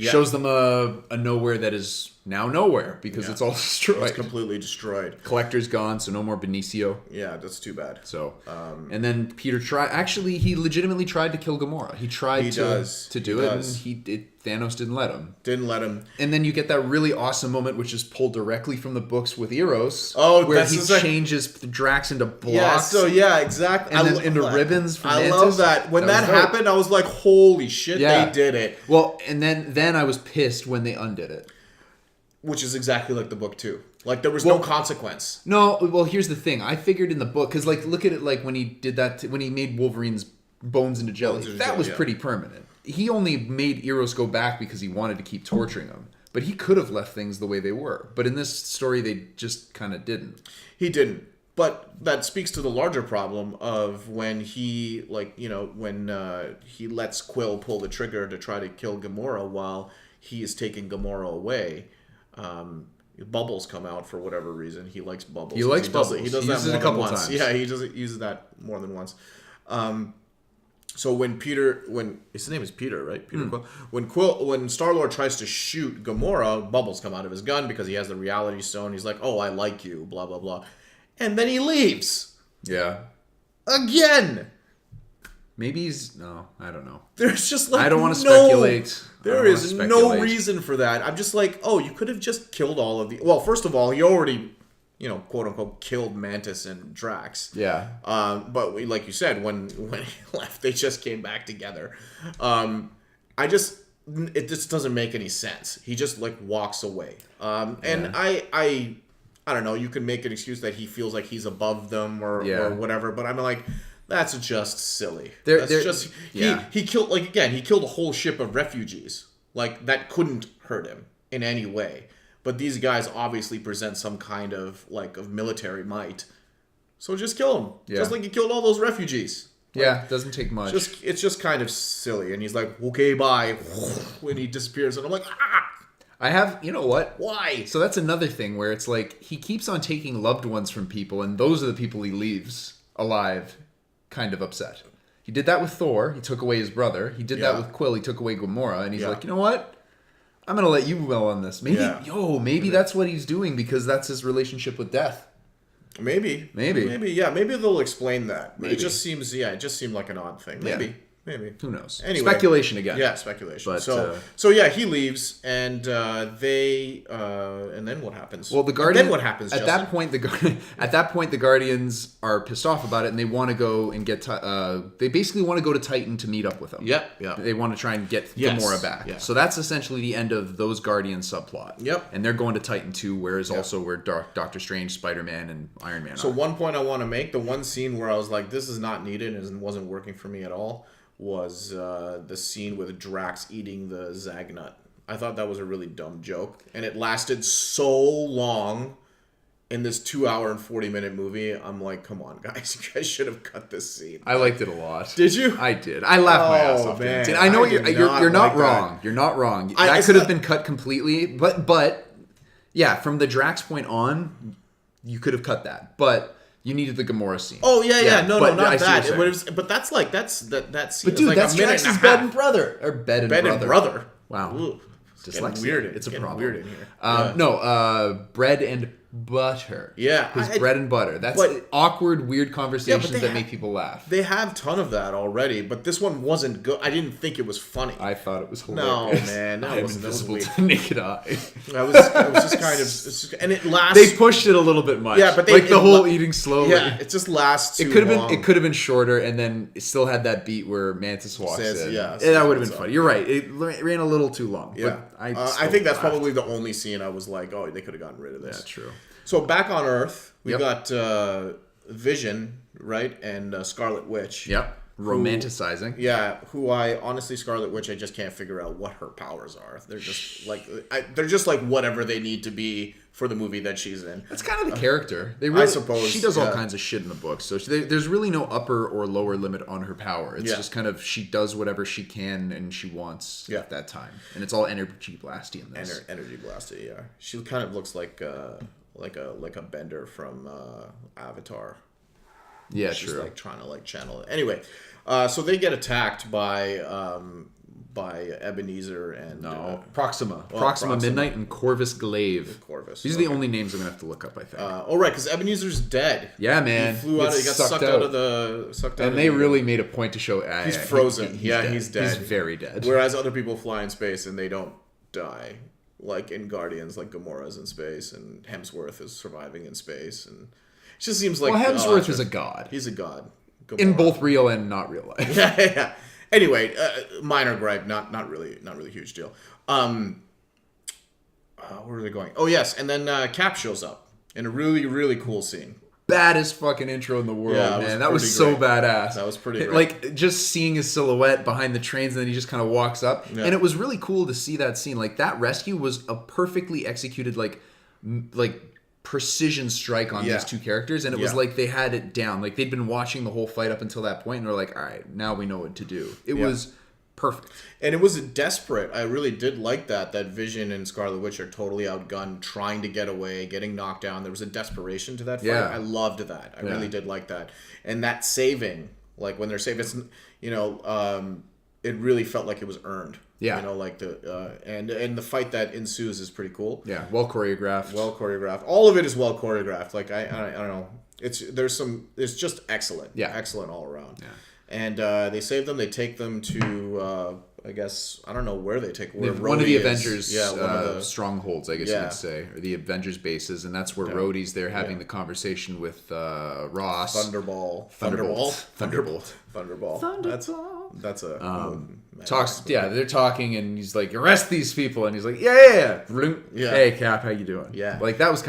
shows them a nowhere that is now nowhere because it's all destroyed. It's completely destroyed. Collector's gone, so no more Benicio. Yeah, that's too bad. So, and then Peter he legitimately tried to kill Gamora. He tried to do it, and Thanos didn't let him. And then you get that really awesome moment, which is pulled directly from the books with Eros. Oh, where he changes Drax into blocks. Yeah, so exactly. And then into ribbons for Mantis. I love that. When that happened, I was like, holy shit, they did it. Well, and then I was pissed when they undid it. Which is exactly like the book too. Like there was no consequence. No, well, here's the thing. I figured in the book, because like look at it like when he did that, when he made Wolverine's bones into jelly. That was pretty permanent. He only made Eros go back because he wanted to keep torturing him. But he could have left things the way they were. But in this story, they just kind of didn't. He didn't. But that speaks to the larger problem of when he, he lets Quill pull the trigger to try to kill Gamora while he is taking Gamora away. Bubbles come out for whatever reason. He likes bubbles. He likes bubbles. He does that more a couple times. Yeah, he uses that more than once. So when his name is Peter, right? Peter Quill. When Star-Lord tries to shoot Gamora, bubbles come out of his gun because he has the Reality Stone. He's like, "Oh, I like you," blah blah blah, and then he leaves. Yeah. Again. Maybe I don't know. There's just like I don't want to speculate. There is no reason for that. I'm just like, oh, you could have just killed all of the. Well, first of all, he already, quote unquote, killed Mantis and Drax. Yeah. But like you said, when he left, they just came back together. It just doesn't make any sense. He just like walks away. And I don't know. You can make an excuse that he feels like he's above them or whatever. But I'm like. That's just silly. He killed he killed a whole ship of refugees. Like that couldn't hurt him in any way. But these guys obviously present some kind of of military might. So just kill them. Yeah. Just like he killed all those refugees. It doesn't take much. It's just kind of silly. And he's like, okay, bye. When he disappears, and I'm like, I have, you know what? Why? So that's another thing where it's like he keeps on taking loved ones from people, and those are the people he leaves alive. Kind of upset. He did that with Thor. He took away his brother. He did that with Quill. He took away Gamora. And he's like, you know what? I'm going to let you go on this. Maybe that's what he's doing because that's his relationship with death. Maybe. Maybe they'll explain that. Maybe. It just seemed like an odd thing. Maybe. Maybe. Who knows? Anyway. Speculation again. Yeah, speculation. But, so yeah, he leaves, and they, and then what happens? Well, the Guardians. Then what happens? At Justin? that point, the Guardians are pissed off about it, and they want to go and get. They basically want to go to Titan to meet up with them. Yep. Yeah. They want to try and get Yes. Gamora back. Yeah. So that's essentially the end of those Guardians subplot. Yep. And they're going to Titan 2, whereas also where Doctor Strange, Spider-Man, and Iron Man. So are. one point I want to make, the one scene where I was like, this is not needed and wasn't working for me at all, was the scene with Drax eating the Zagnut. I thought that was a really dumb joke, and it lasted so long in this 2-hour and 40-minute movie. I'm like, come on, guys, you guys should have cut this scene. I liked it a lot. Did you? I did. I laughed my ass off. Man, I know I you're did you're not like wrong. that. You're not wrong. I- That it's could have not- been cut completely, but yeah, from the Drax point on, you could have cut that. But you needed the Gamora scene. Oh yeah. No, but not I see what that. you're It was, but that's like that scene. But is dude, like that's a minute Drax's and a bed half. and brother. Or bed and Bed brother. and brother. Wow. Ooh, it's getting Dyslexia. weird. It's a getting problem. Weird in here. No, bread and butter. Yeah, His bread and butter. That's but- awkward, weird conversations they that ha- make people laugh. They have a ton of that already, but this one wasn't good. I didn't think it was funny. I thought it was No, hilarious. man, that I'm was invisible weird. to the naked eye. I was just kind of, and it lasts. They pushed it a little bit much. Yeah, but they- like the it whole la- eating slowly. Yeah, it just lasts too It could have long. been. It could have been shorter, and then it still had that beat where Mantis walks Says- in. yeah, that says would have been what's funny. You're right. It ran a little too long. Yeah, but I think that's laughed. probably the only scene I was like, oh, they could have gotten rid of this. Yeah, true. So back on Earth, we Yep. got Vision, right, and Scarlet Witch. Yep. Romanticizing. Yeah, who I honestly, Scarlet Witch, I just can't figure out what her powers are. They're just like whatever they need to be for the movie that she's in. That's kind of the character. They really, I suppose, she does all yeah. kinds of shit in the book, so there's really no upper or lower limit on her power. It's Yeah. just kind of she does whatever she can and she wants Yeah. at that time, and it's all energy blasty in this. Energy blasted, yeah. She kind of looks like a bender from Avatar. Yeah, She's true. like trying to like channel it. Anyway, so they get attacked by Ebenezer and Proxima. well, Proxima Proxima. Midnight and Corvus Glaive. Corvus. These are the only names I'm gonna have to look up, I think. Right, because Ebenezer's dead. Yeah, man. He flew out. He got sucked out of the. And they really made a point to show. He's frozen. He's dead. He's very dead. Whereas other people fly in space and they don't die. Like in Guardians, like Gamora's in space and Hemsworth is surviving in space, and it just seems like Hemsworth is a god He's a god. in Gamora. both real and not real life. Yeah. Anyway, minor gripe, not really huge deal. Where are they going? Oh yes, and then Cap shows up in a really, really cool scene. Baddest fucking intro in the world, Yeah, it was man. That was pretty so great. badass. That was pretty great. Like, just seeing his silhouette behind the trains, and then he just kind of walks up. Yeah. And it was really cool to see that scene. Like, that rescue was a perfectly executed, like precision strike on Yeah. these two characters. And it was Yeah. like they had it down. Like, they'd been watching the whole fight up until that point, and they're like, all right, now we know what to do. It was perfect. And it was desperate. I really did like that Vision and Scarlet Witch are totally outgunned, trying to get away, getting knocked down. There was a desperation to that fight. Yeah. I loved that. I really did like that. And that saving, like when they're saving, it's, it really felt like it was earned. Yeah. Like and the fight that ensues is pretty cool. Yeah, well choreographed. Well choreographed. All of it is well choreographed. Like I don't know. It's just excellent. Yeah. Excellent all around. Yeah. And they save them. They take them to I guess I don't know where they take where One of the Rhodey is. Avengers one of the strongholds, I guess you Yeah. could say, or the Avengers bases, and that's where Rhodey's there having the conversation with Ross. Thunderbolt. That's a Talks, they're talking, and he's like, "Arrest these people," and he's like, "Yeah. Yeah. Hey, Cap, how you doing?" Yeah. like that was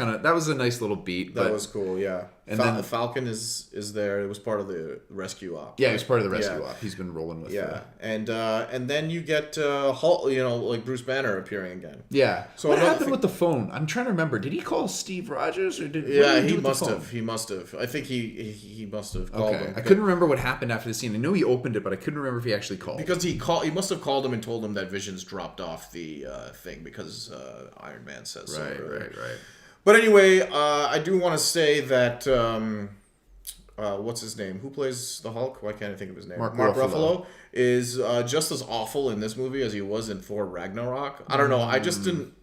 a nice little beat. that But was cool. Yeah. And then- Falcon is there. It was part of the rescue op. yeah, he was part of the rescue Yeah. op. He's been rolling with. Yeah, and then you get Hulk, like Bruce Banner appearing again. Yeah. So what another happened thing- with the phone? I'm trying to remember. Did he call Steve Rogers or did? what Yeah, did he do with the must phone? have. He must have. I think he must have called Okay, him. I couldn't remember what happened after the scene. I know he opened it, but I couldn't remember if he actually called. Because he must have called him and told him that Vision's dropped off the thing because Iron Man says so. Right. But anyway, I do want to say that what's his name? Who plays the Hulk? Why can't I think of his name? Mark Ruffalo is just as awful in this movie as he was in Thor Ragnarok. I don't know. I just didn't.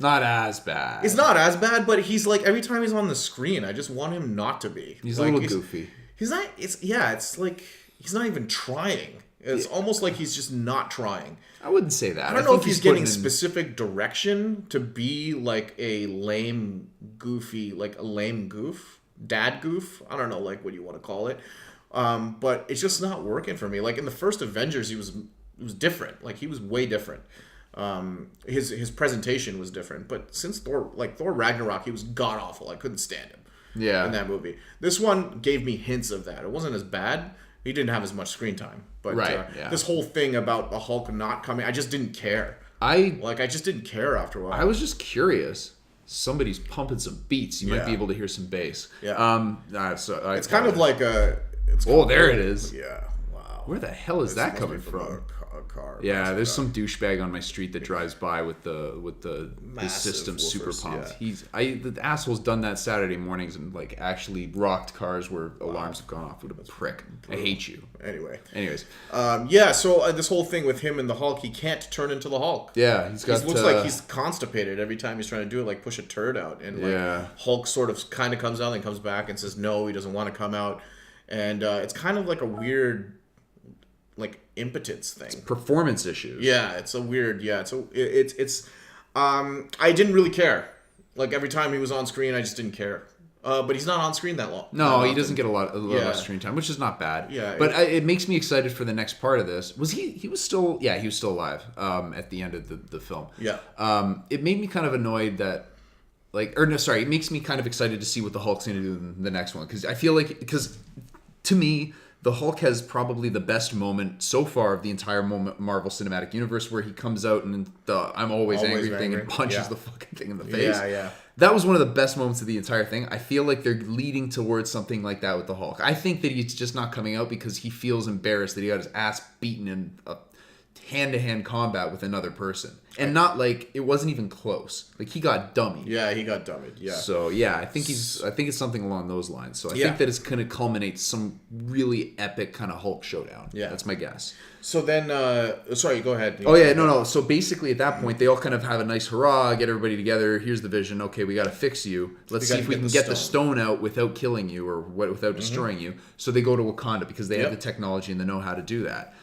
Not as bad. It's not as bad, but he's like every time he's on the screen, I just want him not to be. He's like, a little goofy. He's not. It's like he's not even trying. It's almost like he's just not trying. I wouldn't say that. I don't know if he's getting in... specific direction to be like a lame goof, dad goof. I don't know, like what you want to call it. But it's just not working for me. Like in the first Avengers, it was different. Like he was way different. His presentation was different. But since Thor Ragnarok, he was god awful. I couldn't stand him. Yeah. In that movie, this one gave me hints of that. It wasn't as bad. He didn't have as much screen time, but this whole thing about the Hulk not coming, I just didn't care. I just didn't care after a while. I was just curious. Somebody's pumping some beats. You might be able to hear some bass. Yeah. It's kind of like a. There it is. Yeah. Wow. Where the hell is that coming from? A car. Yeah, there's some douchebag on my street that drives by with the system woofers, super pumped. yeah. The asshole's done that Saturday mornings and like actually rocked cars where alarms have gone off. What a prick! I hate you. Anyways, So this whole thing with him and the Hulk, he can't turn into the Hulk. Yeah, he looks like he's constipated every time he's trying to do it, like push a turd out, and Hulk sort of kind of comes out and comes back and says no, he doesn't want to come out, and it's kind of like a weird. Like impotence thing. It's performance issues. Yeah, it's a weird. Yeah, I didn't really care. Like every time he was on screen, I just didn't care. But he's not on screen that long. No, he doesn't get a lot of screen time, which is not bad. Yeah, but it makes me excited for the next part of this. Was he was still alive at the end of the film. Yeah. It made me kind of annoyed that. It makes me kind of excited to see what the Hulk's going to do in the next one because I feel like to me. The Hulk has probably the best moment so far of the entire Marvel Cinematic Universe where he comes out and I'm always angry thing and punches the fucking thing in the face. Yeah. That was one of the best moments of the entire thing. I feel like they're leading towards something like that with the Hulk. I think that he's just not coming out because he feels embarrassed that he got his ass beaten in a hand-to-hand combat with another person. And not like it wasn't even close. Like he got dummied. Yeah, he got dummied. Yeah. So I think it's something along those lines. So I think that it's gonna culminate some really epic kind of Hulk showdown. Yeah. That's my guess. So then sorry, go ahead. No. So basically at that point they all kind of have a nice hurrah, get everybody together, here's the vision, okay, we gotta fix you. Let's see if we can get the stone out without killing you or without destroying you. So they go to Wakanda because they have the technology and the know how to do that.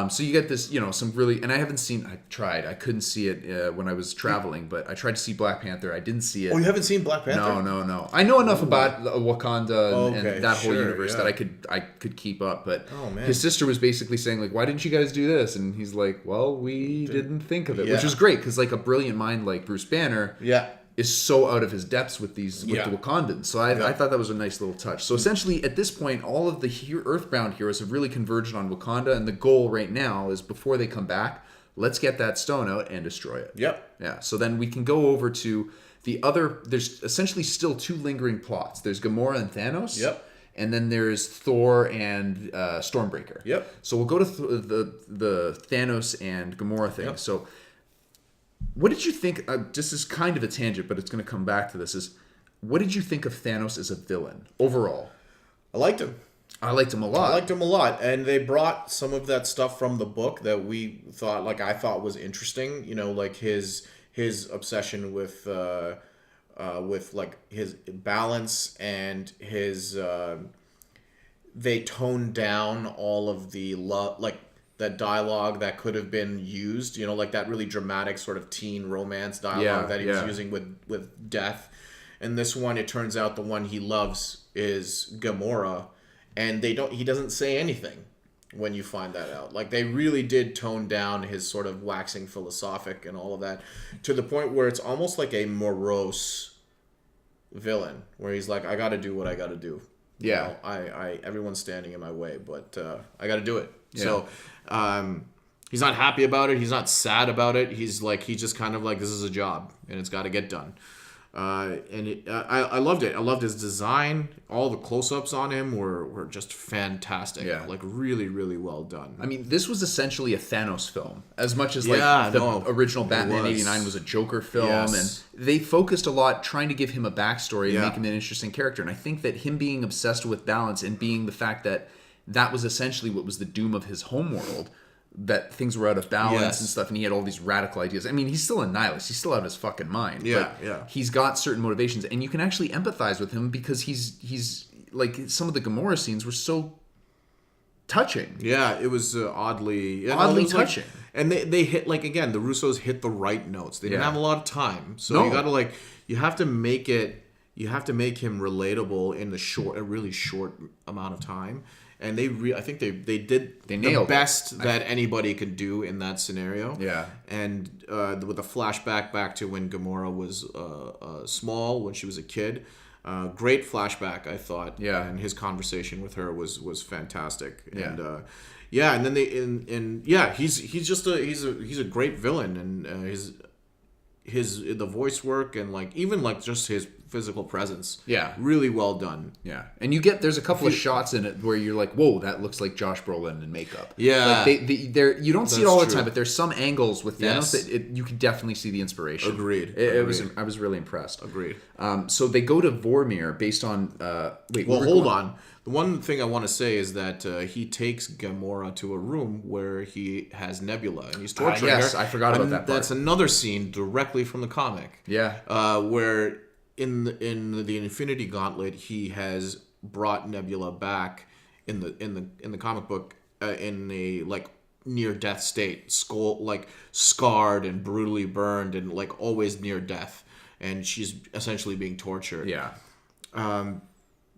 So you get this, some really, and I couldn't see it when I was traveling, but I tried to see Black Panther. I didn't see it. Oh, you haven't seen Black Panther? No. I know enough about Wakanda and that whole universe that I could keep up, but his sister was basically saying like, why didn't you guys do this? And he's like, well, we didn't think of it, which was great because like a brilliant mind like Bruce Banner. Yeah. Is so out of his depths with the Wakandans. So I thought that was a nice little touch. So essentially, at this point, all of the Earthbound heroes have really converged on Wakanda, and the goal right now is before they come back, let's get that stone out and destroy it. Yep. Yeah. So then we can go over to the other. There's essentially still two lingering plots. There's Gamora and Thanos. Yep. And then there's Thor and Stormbreaker. Yep. So we'll go to the Thanos and Gamora thing. Yep. So. What did you think? This is kind of a tangent, but it's going to come back to this. What did you think of Thanos as a villain overall? I liked him. I liked him a lot. And they brought some of that stuff from the book that I thought was interesting. Like his obsession with like his balance and his. They toned down all of the love, like. That dialogue that could have been used, like that really dramatic sort of teen romance dialogue that he was using with Death. And this one, it turns out the one he loves is Gamora, and he doesn't say anything when you find that out. Like they really did tone down his sort of waxing philosophic and all of that to the point where it's almost like a morose villain where he's like, I got to do what I got to do. Yeah. I everyone's standing in my way, but I got to do it. Yeah. So he's not happy about it. He's not sad about it. He's just kind of like, this is a job and it's got to get done. I loved it. I loved his design. All the close-ups on him were just fantastic. Yeah. Like really, really well done. I mean, this was essentially a Thanos film as much as the original Batman 89 was a Joker film. Yes. And they focused a lot trying to give him a backstory and make him an interesting character. And I think that him being obsessed with balance and being the fact that was essentially what was the doom of his homeworld, that things were out of balance and stuff, and he had all these radical ideas. I mean, he's still a nihilist. He's still out of his fucking mind. But he's got certain motivations, and you can actually empathize with him because he's like, some of the Gamora scenes were so touching. Yeah, it was oddly touching. And they hit, like, again, the Russos hit the right notes. They didn't have a lot of time, so you got to you have to make him relatable in a really short amount of time. And I think they did the best that anybody could do in that scenario. Yeah. And with a flashback back to when Gamora was small, when she was a kid. Great flashback, I thought. Yeah. And his conversation with her was fantastic. Yeah. And and then he's a great villain, and the voice work and even just his physical presence. Yeah. Really well done. Yeah. And there's a couple of shots in it where you're like, whoa, that looks like Josh Brolin in makeup. Yeah. You don't see it all the time, true. but there's some angles with Thanos that you can definitely see the inspiration. Agreed. I was really impressed. Agreed. So they go to Vormir based on hold on. The one thing I want to say is that he takes Gamora to a room where he has Nebula, and he's torturing her. Yes, I forgot about that part. That's another scene directly from the comic. Yeah. Where in the Infinity Gauntlet, he has brought Nebula back in the comic book in a near death state, scarred and brutally burned, and always near death, and she's essentially being tortured. Yeah.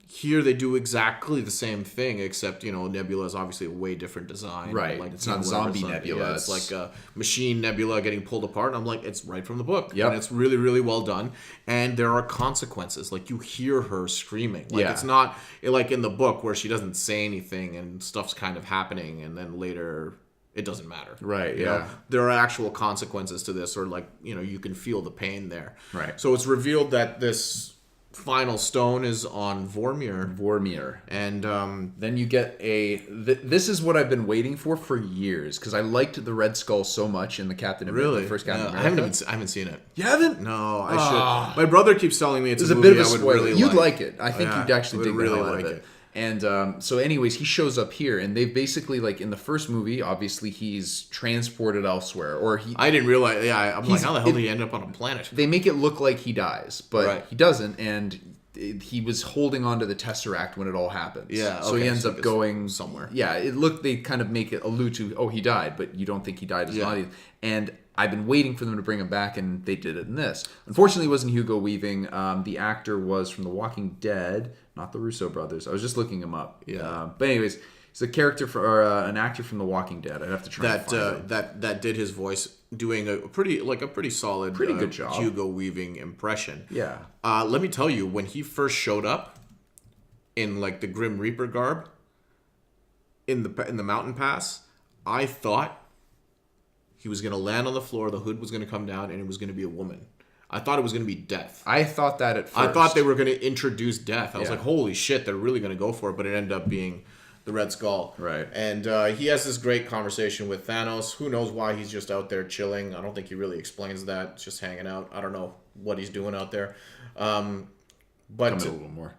Here they do exactly the same thing, except Nebula is obviously a way different design. Right. It's not zombie Nebula. Yeah, it's like a machine Nebula getting pulled apart. And I'm like, it's right from the book. Yep. And it's really, really well done. And there are consequences. You hear her screaming. It's not like in the book where she doesn't say anything and stuff's kind of happening, and then later it doesn't matter. Right. You Yeah. know? There are actual consequences to this, or you can feel the pain there. Right. So it's revealed that this final stone is on Vormir. And then you get this is what I've been waiting for years, because I liked the Red Skull so much in the Captain America, the first Captain America. I haven't seen it. You haven't? No, I should. My brother keeps telling me it's a a movie bit of a I would spoiler. really You'd like. like it. I think you'd actually dig the hell out of it. And so anyways, he shows up here, and they basically, in the first movie, obviously he's transported elsewhere, or I didn't realize. Yeah, I'm like, how the hell did he end up on a planet? They make it look like he dies, but he doesn't, and he was holding on to the Tesseract when it all happens. Yeah, so he ends up going somewhere. Yeah, they kind of make it allude to, he died, but you don't think he died as an audience. And I've been waiting for them to bring him back, and they did it in this. Unfortunately, it wasn't Hugo Weaving. The actor was from The Walking Dead, not the Russo brothers. I was just looking him up. Yeah. But anyways, he's a character an actor from The Walking Dead. I'd have to try and find him. That did his voice, doing a pretty solid, pretty good job Hugo Weaving impression. Yeah. Let me tell you, when he first showed up in the Grim Reaper garb in the mountain pass, I thought he was going to land on the floor, the hood was going to come down, and it was going to be a woman. I thought it was going to be Death. I thought that at first. I thought they were going to introduce Death. I was like, holy shit, they're really going to go for it, but it ended up being the Red Skull. Right. And he has this great conversation with Thanos. Who knows why he's just out there chilling. I don't think he really explains that. It's just hanging out. I don't know what he's doing out there. But come in a little more.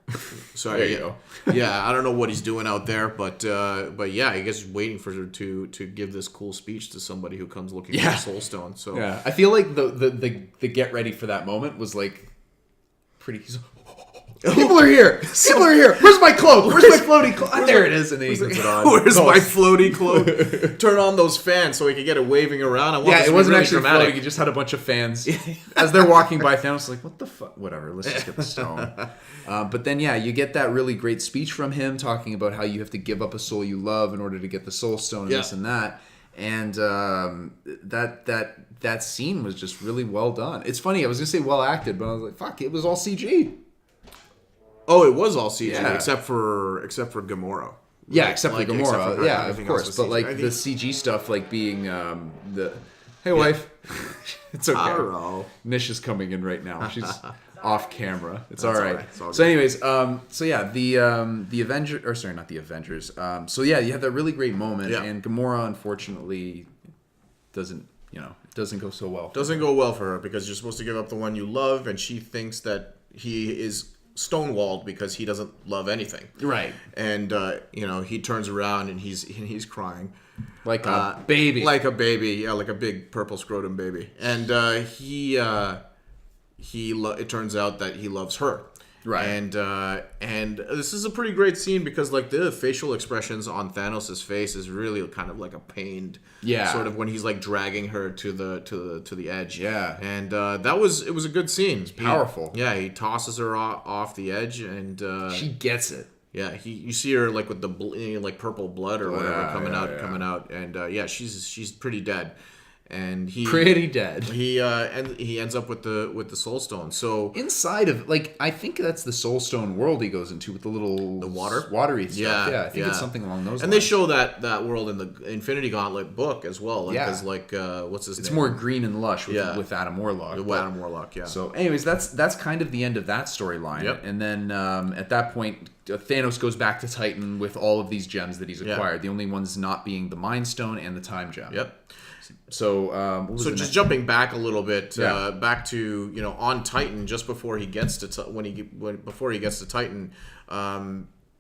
Sorry. There you go. Yeah, I don't know what he's doing out there, but yeah, I guess he's waiting for her to give this cool speech to somebody who comes looking for the Soul Stone. So yeah, I feel like the get ready for that moment was pretty. People are here. People are here. Where's my cloak? Where's my floaty cloak? There it is. And then he puts it on. Where's my floaty cloak? Turn on those fans so we can get it waving around. I want it wasn't really actually dramatic. floating. He just had a bunch of fans. As they're walking by, Thanos like, what the fuck? Whatever. Let's just get the stone. But then, you get that really great speech from him talking about how you have to give up a soul you love in order to get the Soul Stone and this and that. And that scene was just really well done. It's funny. I was going to say well acted, but I was like, fuck, it was all CG. Oh, it was all CG except for Gamora. Yeah, except for Gamora. Yeah, of course. But the CG stuff, being the hey wife, it's okay. Hello. Nish is coming in right now. She's off camera. It's all right. So, anyways, the Avengers, or sorry, not the Avengers. So yeah, you have that really great moment, and Gamora unfortunately doesn't go so well. Doesn't go well for her because you're supposed to give up the one you love, and she thinks that he is stonewalled because he doesn't love anything. Right. And he turns around and he's crying like a baby. Like a baby, yeah, like a big purple scrotum baby. And it turns out that he loves her. Right. And this is a pretty great scene because like the facial expressions on Thanos' face is really kind of like a pained, sort of when he's like dragging her to the edge. Yeah. And it was a good scene. It's powerful. He tosses her off the edge, and she gets it. Yeah, you see her like with the like purple blood or whatever coming out, and she's pretty dead. And pretty dead. He ends up with the Soul Stone. So inside of I think that's the Soul Stone world he goes into with the watery stuff. Yeah, I think it's something along those lines. And they show that world in the Infinity Gauntlet book as well. Because what's his name? It's more green and lush with Adam Warlock. Adam Warlock, yeah. So, anyways, that's kind of the end of that storyline. Yep. And then at that point, Thanos goes back to Titan with all of these gems that he's acquired. The only ones not being the Mind Stone and the Time Gem. Yep. So, just jumping back a little bit, back to on Titan, just before he gets to before he gets to Titan,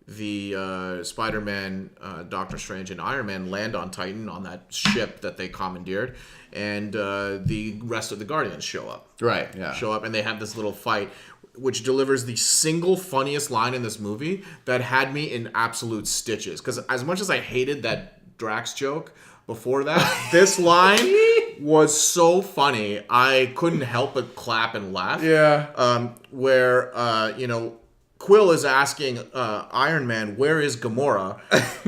the Spider-Man, Doctor Strange, and Iron Man land on Titan on that ship that they commandeered, and the rest of the Guardians show up. Right. Yeah. Show up, and they have this little fight, which delivers the single funniest line in this movie that had me in absolute stitches. Because as much as I hated that Drax joke before that, this line was so funny. I couldn't help but clap and laugh. Yeah. Where Quill is asking Iron Man, where is Gamora?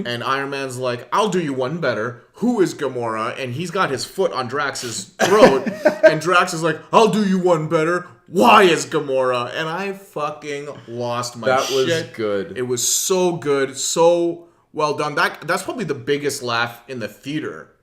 And Iron Man's like, I'll do you one better. Who is Gamora? And he's got his foot on Drax's throat. And Drax is like, I'll do you one better. Why is Gamora? And I fucking lost my shit. That was good. It was so good. So well done. That's probably the biggest laugh in the theater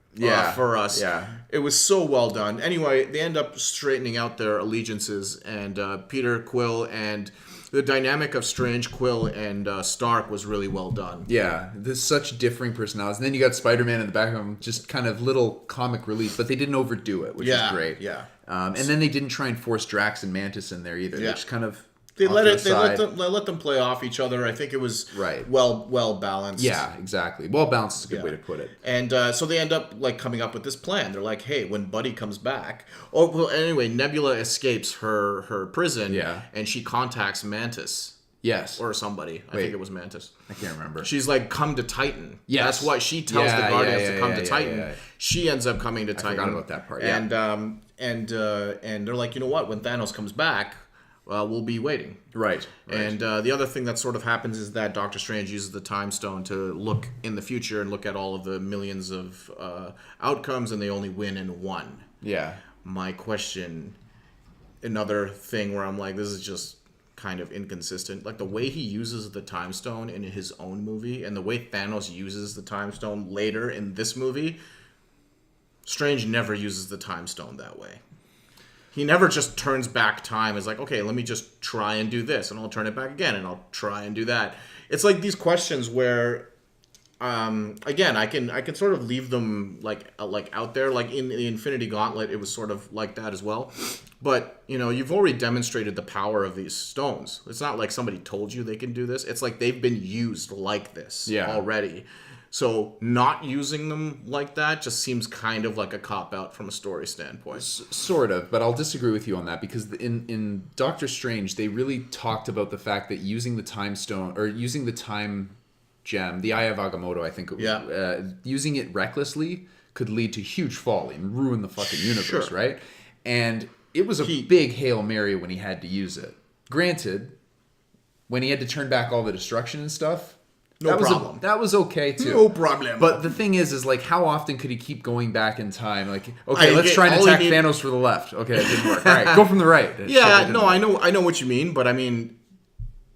for us. Yeah. It was so well done. Anyway, they end up straightening out their allegiances. And Peter, Quill, and the dynamic of Strange, Quill, and Stark was really well done. Yeah, there's such differing personalities. And then you got Spider-Man in the background, just kind of little comic relief, but they didn't overdo it, which is great. Yeah. And then they didn't try and force Drax and Mantis in there either. Yeah. They just kind of They let them play off each other. I think it was well balanced. Yeah, exactly. Well balanced is a good way to put it. And so they end up coming up with this plan. They're like, hey, when Buddy comes back. Oh, well, anyway, Nebula escapes her prison. Yeah. And she contacts Mantis. Yes. Or somebody. I think it was Mantis. I can't remember. She's like, come to Titan. Yes. That's why she tells the Guardians to come to Titan. Yeah. She ends up coming to Titan. I forgot about that part. And they're like, you know what? When Thanos comes back, we'll be waiting. Right. And the other thing that sort of happens is that Doctor Strange uses the Time Stone to look in the future and look at all of the millions of outcomes, and they only win in one. Yeah. My question, another thing where I'm like, this is just kind of inconsistent. Like the way he uses the Time Stone in his own movie and the way Thanos uses the Time Stone later in this movie, Strange never uses the Time Stone that way. He never just turns back time. It's like, okay, let me just try and do this, and I'll turn it back again, and I'll try and do that. It's like these questions where, again, I can sort of leave them like out there. Like in the Infinity Gauntlet, it was sort of like that as well. But you've already demonstrated the power of these stones. It's not like somebody told you they can do this. It's like they've been used like this already. So not using them like that just seems kind of like a cop-out from a story standpoint. Sort of, but I'll disagree with you on that because in Doctor Strange, they really talked about the fact that using the Time Stone, or using the Time Gem, the Eye of Agamotto, I think, using it recklessly could lead to huge folly and ruin the fucking universe, right? And it was a big Hail Mary when he had to use it. Granted, when he had to turn back all the destruction and stuff, that was okay too. No problem. But the thing is like, how often could he keep going back in time? Like, okay, let's try and attack Thanos for the left. Okay, it didn't work. All right, go from the right. I know what you mean, but I mean,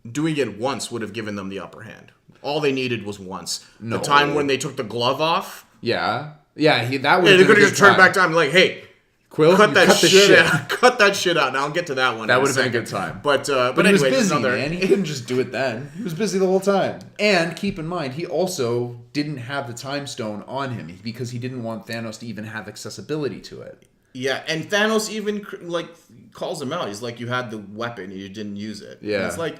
doing it once would have given them the upper hand. All they needed was once. No. The time when they took the glove off. Yeah. That would. They could have just turned back time, like, hey, Quill, cut that shit out. Cut that shit out. Now I'll get to that one. That would have been a good time. But anyway, he was busy, man. He couldn't just do it then. He was busy the whole time. And keep in mind, he also didn't have the Time Stone on him because he didn't want Thanos to even have accessibility to it. Yeah, and Thanos even calls him out. He's like, "You had the weapon, you didn't use it." Yeah, and it's like,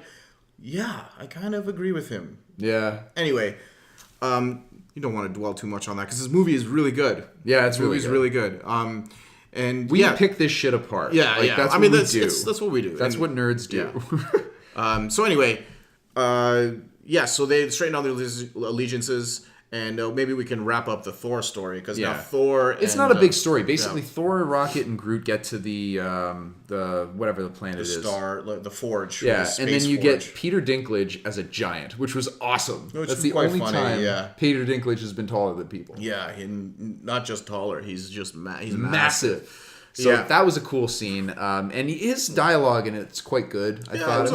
yeah, I kind of agree with him. Yeah. Anyway, you don't want to dwell too much on that because this movie is really good. Yeah, this movie's really good. And we pick this shit apart. Yeah, that's what we do. That's what we do. That's what nerds do. Yeah. So anyway, so they straighten out their allegiances. And maybe we can wrap up the Thor story because now Thor. It's not a big story. Basically, Thor, Rocket, and Groot get to the whatever the planet is. The Forge. Yeah, the and then you Forge. get Peter Dinklage as a giant, which was awesome. That's the quite only funny, time Peter Dinklage has been taller than people. Yeah, and not just taller. He's just he's massive. So that was a cool scene, and his dialogue in it's quite good. I thought.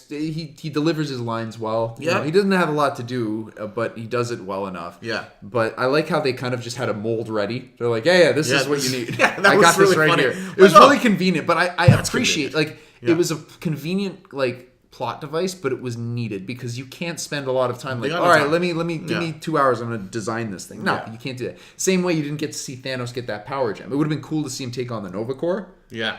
He delivers his lines well. You know, he doesn't have a lot to do, but he does it well enough. Yeah. But I like how they kind of just had a mold ready. They're like, this is what you need. Yeah, I got this right funny. here. It was really convenient, but I appreciate it was a convenient plot device, but it was needed because you can't spend a lot of time all right, let me give me 2 hours. I'm going to design this thing. No, you can't do that. Same way you didn't get to see Thanos get that power gem. It would have been cool to see him take on the Nova Corps. Yeah.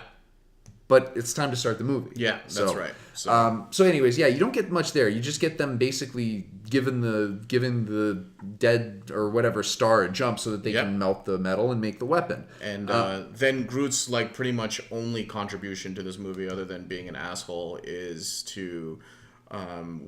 But it's time to start the movie. Yeah, that's right. So anyways, you don't get much there. You just get them basically giving the dead or whatever star a jump so that they can melt the metal and make the weapon. And then Groot's pretty much only contribution to this movie, other than being an asshole, is to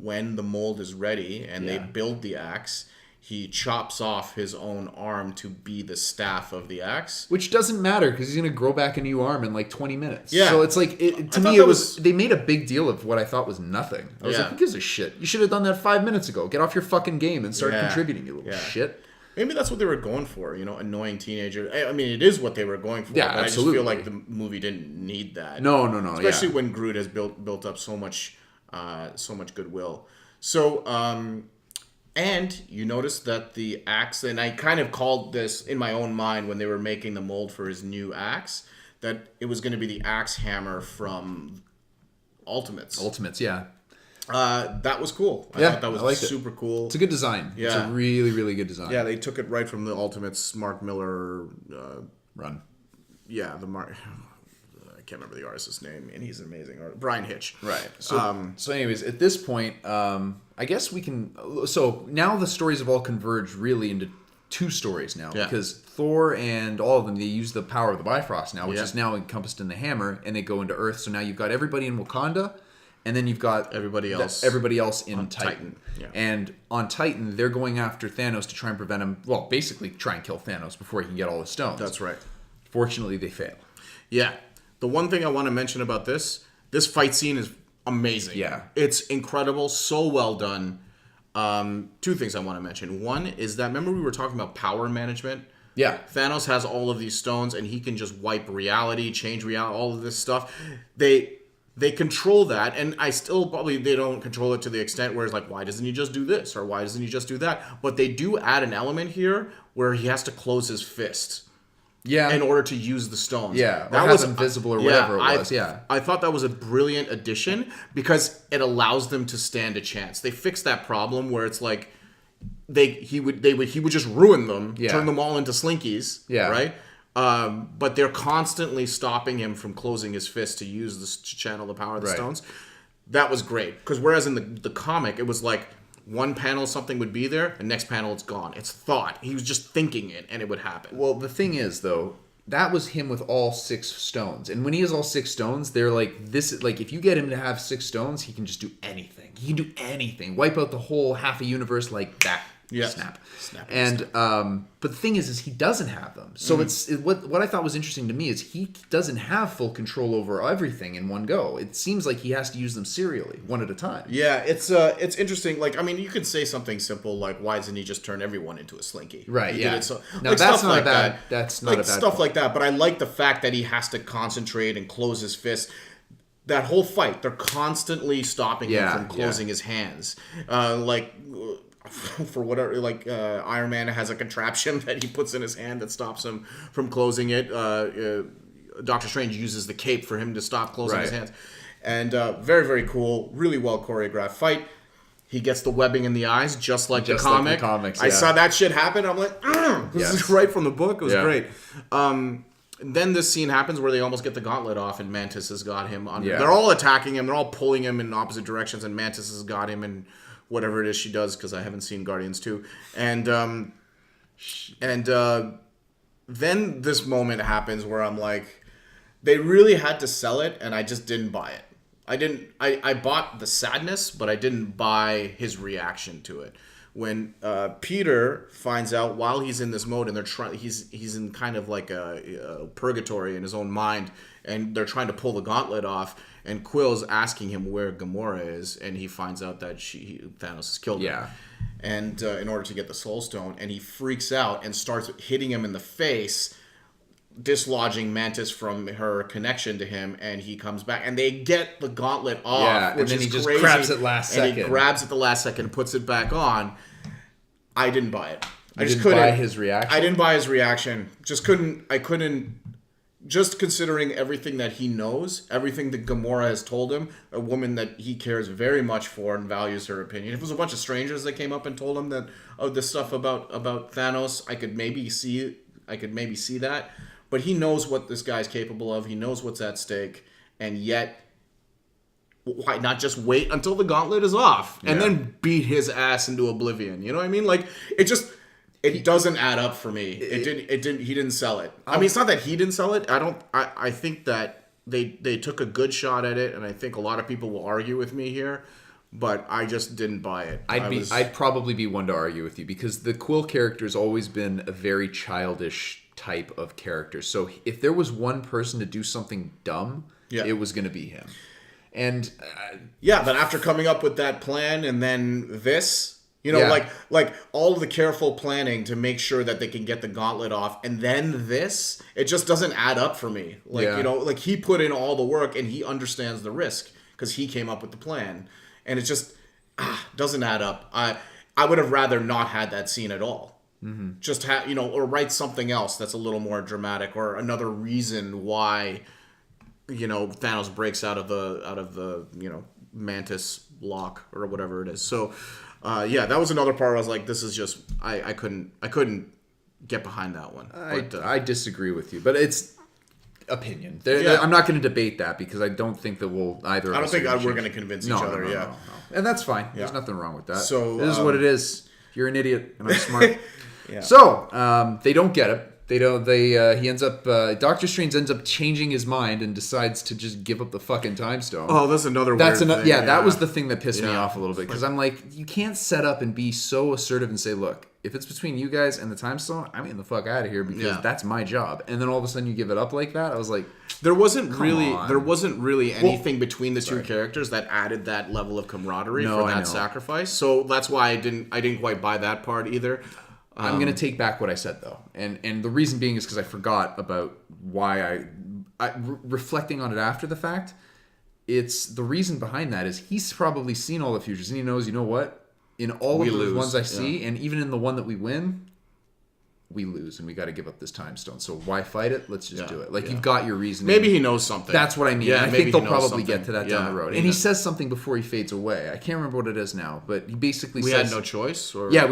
when the mold is ready and they build the axe, he chops off his own arm to be the staff of the axe. Which doesn't matter because he's going to grow back a new arm in 20 minutes. Yeah. So it's to me, it was... They made a big deal of what I thought was nothing. I was like, who gives a shit? You should have done that 5 minutes ago. Get off your fucking game and start contributing, you little shit. Maybe that's what they were going for, annoying teenager. I mean, it is what they were going for. Yeah, but absolutely. I just feel like the movie didn't need that. No. Especially when Groot has built up so much goodwill. So, and you notice that the axe, and I kind of called this in my own mind when they were making the mold for his new axe, that it was going to be the axe hammer from Ultimates. Yeah. That was cool. I thought that was super cool. It's a good design. Yeah. It's a really, really good design. Yeah, they took it right from the Ultimates Mark Miller run. Yeah, I can't remember the artist's name, and he's amazing. Brian Hitch. Right. So anyways, at this point, I guess we can... So now the stories have all converged really into two stories now. Yeah. Because Thor and all of them, they use the power of the Bifrost now, which is now encompassed in the hammer, and they go into Earth. So now you've got everybody in Wakanda, and then you've got everybody else in Titan. Yeah. And on Titan, they're going after Thanos to try and prevent him... Well, basically try and kill Thanos before he can get all the stones. That's right. Fortunately, they fail. Yeah. The one thing I want to mention about this fight scene is amazing. Yeah. It's incredible. So well done. Two things I want to mention. One is that, remember we were talking about power management? Yeah. Thanos has all of these stones and he can just wipe reality, change reality, all of this stuff. They control that, and I still they don't control it to the extent where it's like, why doesn't he just do this? Or why doesn't he just do that? But they do add an element here where he has to close his fist. Yeah, in order to use the stones. Yeah, that was invisible or whatever it was. I thought that was a brilliant addition because it allows them to stand a chance. They fixed that problem where it's like he would just ruin them, turn them all into slinkies. Yeah, right. But they're constantly stopping him from closing his fist to use this to channel the power of the stones. That was great because whereas in the comic it was like, one panel something would be there, and next panel it's gone. It's thought. He was just thinking it, and it would happen. Well, the thing is, though, that was him with all 6 stones. And when he has all 6 stones, they're like, if you get him to have 6 stones, he can just do anything. He can do anything. Wipe out the whole half a universe like that. Yeah. Snap. And but the thing is he doesn't have them. So what I thought was interesting to me is he doesn't have full control over everything in one go. It seems like he has to use them serially, one at a time. Yeah, it's interesting. Like, I mean, you could say something simple like, why doesn't he just turn everyone into a slinky? Right. Yeah. Now that's not bad. That's not a bad stuff point. Like that. But I like the fact that he has to concentrate and close his fist. That whole fight, they're constantly stopping him from closing his hands. For whatever, Iron Man has a contraption that he puts in his hand that stops him from closing it. Doctor Strange uses the cape for him to stop closing his hands. And very, very cool, really well choreographed fight. He gets the webbing in the eyes, just like the comic. Like the comics, I saw that shit happen. I'm like, this is right from the book. It was great. Then this scene happens where they almost get the gauntlet off, and Mantis has got him. They're all attacking him. They're all pulling him in opposite directions, and Mantis has got him in whatever it is she does, because I haven't seen Guardians 2. And then this moment happens where I'm like, they really had to sell it, and I just didn't buy it. I bought the sadness, but I didn't buy his reaction to it. When Peter finds out while he's in this mode and they're trying, he's in kind of like a purgatory in his own mind, and they're trying to pull the gauntlet off. And Quill's asking him where Gamora is, and he finds out that Thanos has killed her. Yeah. And in order to get the Soul Stone, and he freaks out and starts hitting him in the face, dislodging Mantis from her connection to him, and he comes back, and they get the gauntlet off. Yeah, which and then is he just crazy. grabs it last second. And he grabs it the last second and puts it back on. I didn't buy it. I just couldn't couldn't buy his reaction. I didn't buy his reaction. Just couldn't. I couldn't. Just considering everything that he knows, everything that Gamora has told him, a woman that he cares very much for and values her opinion. If it was a bunch of strangers that came up and told him that this stuff about Thanos, I could maybe see that. But he knows what this guy's capable of. He knows what's at stake, and yet, why not just wait until the gauntlet is off and then beat his ass into oblivion? You know what I mean? Like it doesn't add up for me. It didn't. He didn't sell it. I mean, it's not that he didn't sell it. I think that they took a good shot at it, and I think a lot of people will argue with me here, but I just didn't buy it. I'd probably be one to argue with you, because the Quill character's always been a very childish type of character. So if there was one person to do something dumb, it was going to be him. And but after coming up with that plan and then this. You know, like all of the careful planning to make sure that they can get the gauntlet off, and then this, it just doesn't add up for me. Like, you know, like he put in all the work and he understands the risk because he came up with the plan, and it just doesn't add up. I would have rather not had that scene at all. Mm-hmm. Just or write something else that's a little more dramatic, or another reason why, Thanos breaks out of the Mantis lock or whatever it is. So. That was another part where I was like, this is just I couldn't get behind that one. I disagree with you, but it's opinion. I'm not going to debate that, because I don't think that we'll either. I don't think we're going to convince each other. No. And that's fine. There's nothing wrong with that. So this is what it is. You're an idiot, and I'm smart. So they don't get it. They don't. He ends up. Doctor Strange ends up changing his mind and decides to just give up the fucking time stone. Oh, that's another. Weird thing. That was the thing that pissed me off a little bit, because I'm like, you can't set up and be so assertive and say, look, if it's between you guys and the time stone, I'm getting the fuck out of here, because that's my job. And then all of a sudden you give it up like that. I was like, there wasn't really anything between the two characters that added that level of camaraderie for that sacrifice. So that's why I didn't quite buy that part either. I'm going to take back what I said, though. And the reason being is because I forgot about why reflecting on it after the fact, it's the reason behind that is he's probably seen all the futures, and he knows, you know what? In all of the ones I see, and even in the one that we win, we lose, and we got to give up this time stone. So why fight it? Let's just do it. Like, you've got your reason. Maybe he knows something. That's what I mean. I think they'll probably get to that down the road. And he does. says something before he fades away. I can't remember what it is now, but he basically says... We had no choice? Or? Yeah,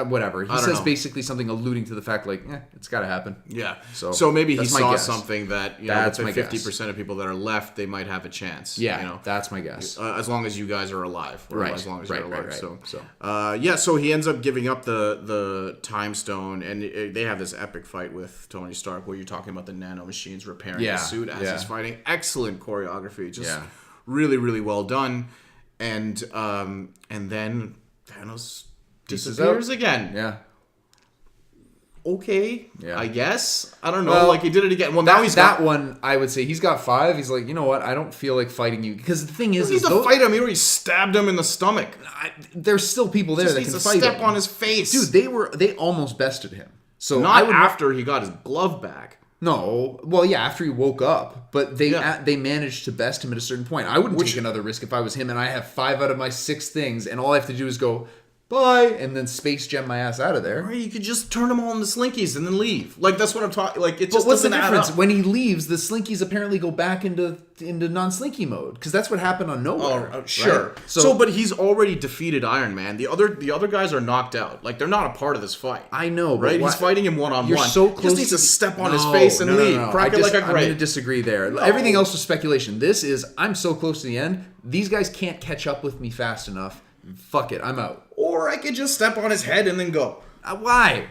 whatever. He says basically something alluding to the fact, like, it's got to happen. Yeah. So maybe he saw guess. Something that, that's with the my 50% of people that are left, they might have a chance. Yeah, that's my guess. As long as you guys are alive. Or right. As long as you're alive. Right. So he ends up giving up the time stone, and they have this epic fight with Tony Stark where you're talking about the nano machines repairing his suit as he's fighting. Excellent choreography, just really, really well done. And then Thanos disappears again. Yeah. Okay, I guess. I don't know. Well, he did it again. Well, now he's got... That one, I would say, he's got 5. He's like, you know what? I don't feel like fighting you. Because the thing is... He needs to fight him. He already stabbed him in the stomach. There's still people there that can fight him. Step on his face. Dude, they almost bested him. So not after he got his glove back. No. Well, yeah, after he woke up. But they managed to best him at a certain point. I wouldn't take another risk if I was him and I have 5 out of my 6 things and all I have to do is go... bye, and then space gem my ass out of there. Or you could just turn them all into slinkies and then leave. Like, that's what I'm talking. Like, it just what's doesn't the difference? add up. When he leaves, the slinkies apparently go back into non-slinky mode, because that's what happened on Nowhere. Oh, sure. Right? So, but he's already defeated Iron Man. The other guys are knocked out. Like, they're not a part of this fight. I know, right? He's fighting him one-on-one. You're so close. He just needs to step on his face and leave. Crack it like a grape. I'm going to disagree there. No. Everything else was speculation. This is, I'm so close to the end. These guys can't catch up with me fast enough. Fuck it, I'm out. Or I could just step on his head and then go. Why?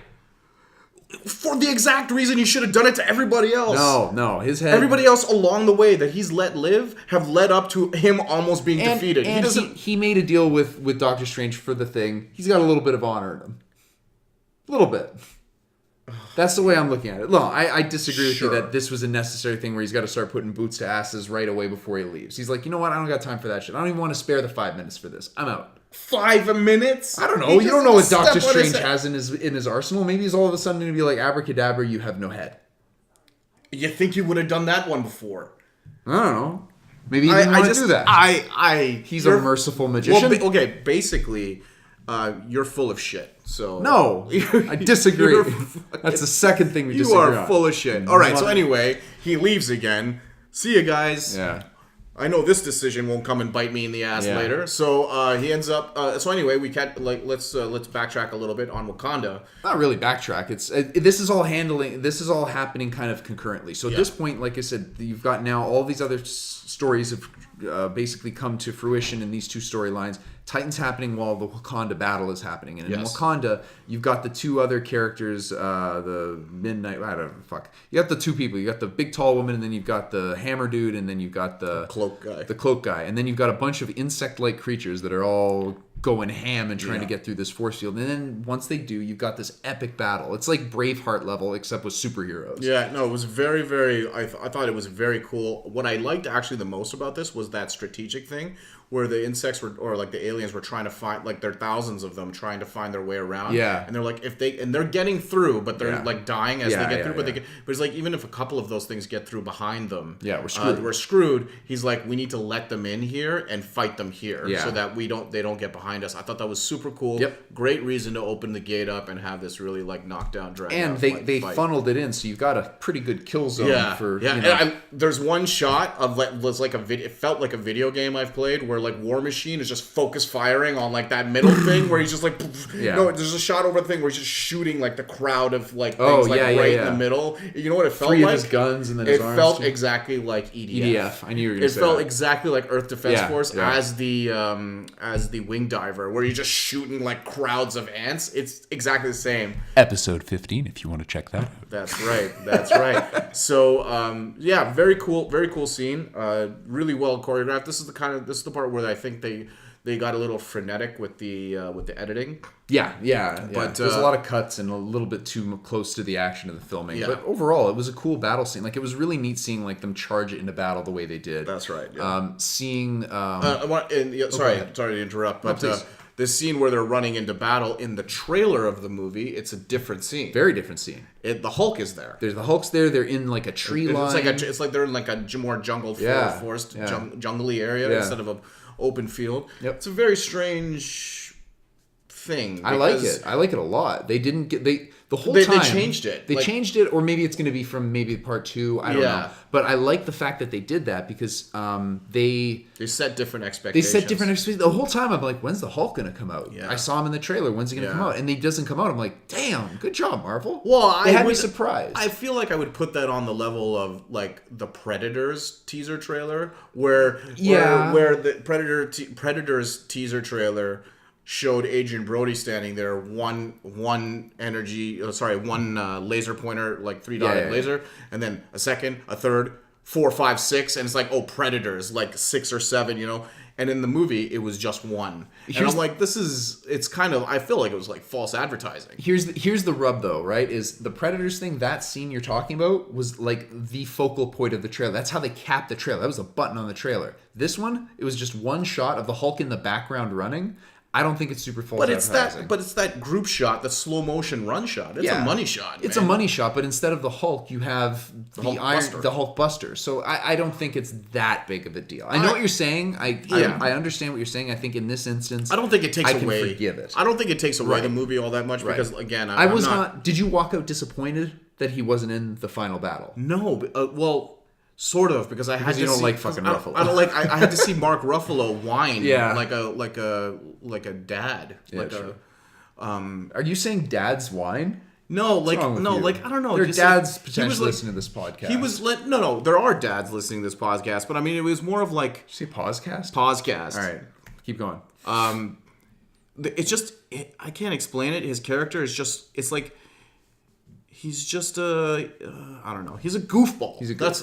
For the exact reason you should have done it to everybody else. No, his head. Everybody else along the way that he's let live have led up to him almost being defeated. And he made a deal with Doctor Strange for the thing. He's got a little bit of honor in him. A little bit. That's the way I'm looking at it. No, I disagree with you that this was a necessary thing where he's got to start putting boots to asses right away before he leaves. He's like, you know what? I don't got time for that shit. I don't even want to spare the 5 minutes for this. I'm out. 5 minutes? I don't know. You don't know what Doctor Strange has in his arsenal. Maybe he's all of a sudden going to be like, abracadabra, you have no head. You think you would have done that one before? I don't know. Maybe he didn't want to do that. He's a merciful magician. Well, okay, basically, you're full of shit. So no, I disagree. That's the second thing we disagree on. You are full of shit. All right, so anyway, he leaves again. See you guys. Yeah. I know this decision won't come and bite me in the ass later. So he ends up. So anyway, we can't let's backtrack a little bit on Wakanda. Not really backtrack. This is all happening kind of concurrently. So at this point, like I said, you've got now all these other stories have basically come to fruition in these two storylines. Titan's happening while the Wakanda battle is happening, and in Wakanda, you've got the two other characters, the Midnight. I don't know, fuck. You got the two people. You got the big tall woman, and then you've got the hammer dude, and then you've got the cloak guy. The cloak guy, and then you've got a bunch of insect-like creatures that are all going ham and trying to get through this force field. And then once they do, you've got this epic battle. It's like Braveheart level, except with superheroes. Yeah, no, it was very, very. I thought it was very cool. What I liked actually the most about this was that strategic thing where the insects were, or like the aliens were trying to find, like there are thousands of them trying to find their way around. Yeah. And they're like, they're getting through, but they're like dying as they get through. But it's like, even if a couple of those things get through behind them, we're screwed. We're screwed. He's like, we need to let them in here and fight them here, so that they don't get behind us. I thought that was super cool. Yep. Great reason to open the gate up and have this really like knockdown, drag and out, they fight. Funneled it in, so you've got a pretty good kill zone for. Yeah. You know. And there's one shot of was like a video. It felt like a video game I've played where like War Machine is just focus firing on like that middle thing where he's just like no, there's a shot over the thing where he's just shooting like the crowd of like things in the middle. You know what it felt Three like? Of his guns and then it his arms felt too. Exactly like EDF. I knew you were going to say It felt that. exactly like Earth Defense Force as the wing diver, where you're just shooting like crowds of ants. It's exactly the same. Episode 15, if you want to check that out. That's right. So very cool scene. Really well choreographed. This is the part where I think they got a little frenetic with the editing. Yeah. But there's a lot of cuts and a little bit too close to the action of the filming. Yeah. But overall, it was a cool battle scene. Like, it was really neat seeing like them charge it into battle the way they did. That's right. Yeah. Seeing. Sorry to interrupt, but the scene where they're running into battle in the trailer of the movie, it's a different scene. Very different scene. The Hulk is there. There's the Hulk's there. They're in like a tree line. It's like they're in like a more jungle forest, jungly area instead of a open field. Yep. It's a very strange thing. I like it. I like it a lot. They didn't get the whole time. They changed it. They changed it, or maybe it's going to be from maybe part 2. I don't know. But I like the fact that they did that because they set different expectations. The whole time I'm like, when's the Hulk going to come out? Yeah. I saw him in the trailer. When's he going to come out? And he doesn't come out. I'm like, damn, good job, Marvel. Well, they had me surprised. I feel like I would put that on the level of like the Predators teaser trailer, where the Predators teaser trailer showed Adrian Brody standing there, one laser pointer, like 3-dotted laser, and then a second, a third, 4, 5, 6, and it's like, oh, Predators, like 6 or 7, you know. And in the movie, it was just one. And I'm like, it's kind of, I feel like it was like false advertising. Here's the rub though, right? Is the Predators thing, that scene you're talking about was like the focal point of the trailer. That's how they capped the trailer. That was a button on the trailer. This one, it was just one shot of the Hulk in the background running. I don't think it's super false advertising. But it's that group shot, the slow motion run shot. It's a money shot. It's a money shot, but instead of the Hulk, you have the Hulk Buster. So I don't think it's that big of a deal. I know what you're saying. I understand what you're saying. I think in this instance, I don't think it takes away. I can forgive it. I don't think it takes away the movie all that much because again, I was not. Did you walk out disappointed that he wasn't in the final battle? No. Well. Sort of, because I had to you don't see, like fucking Ruffalo. I don't like. I had to see Mark Ruffalo whine like a dad. Sure. Are you saying dads whine? No, I don't know. There are dads potentially listening to this podcast. No. There are dads listening to this podcast, but I mean, it was more of like. Did you say podcast? Podcast. All right, keep going. It's just I can't explain it. His character is just. It's like. he's just I don't know. He's a goofball.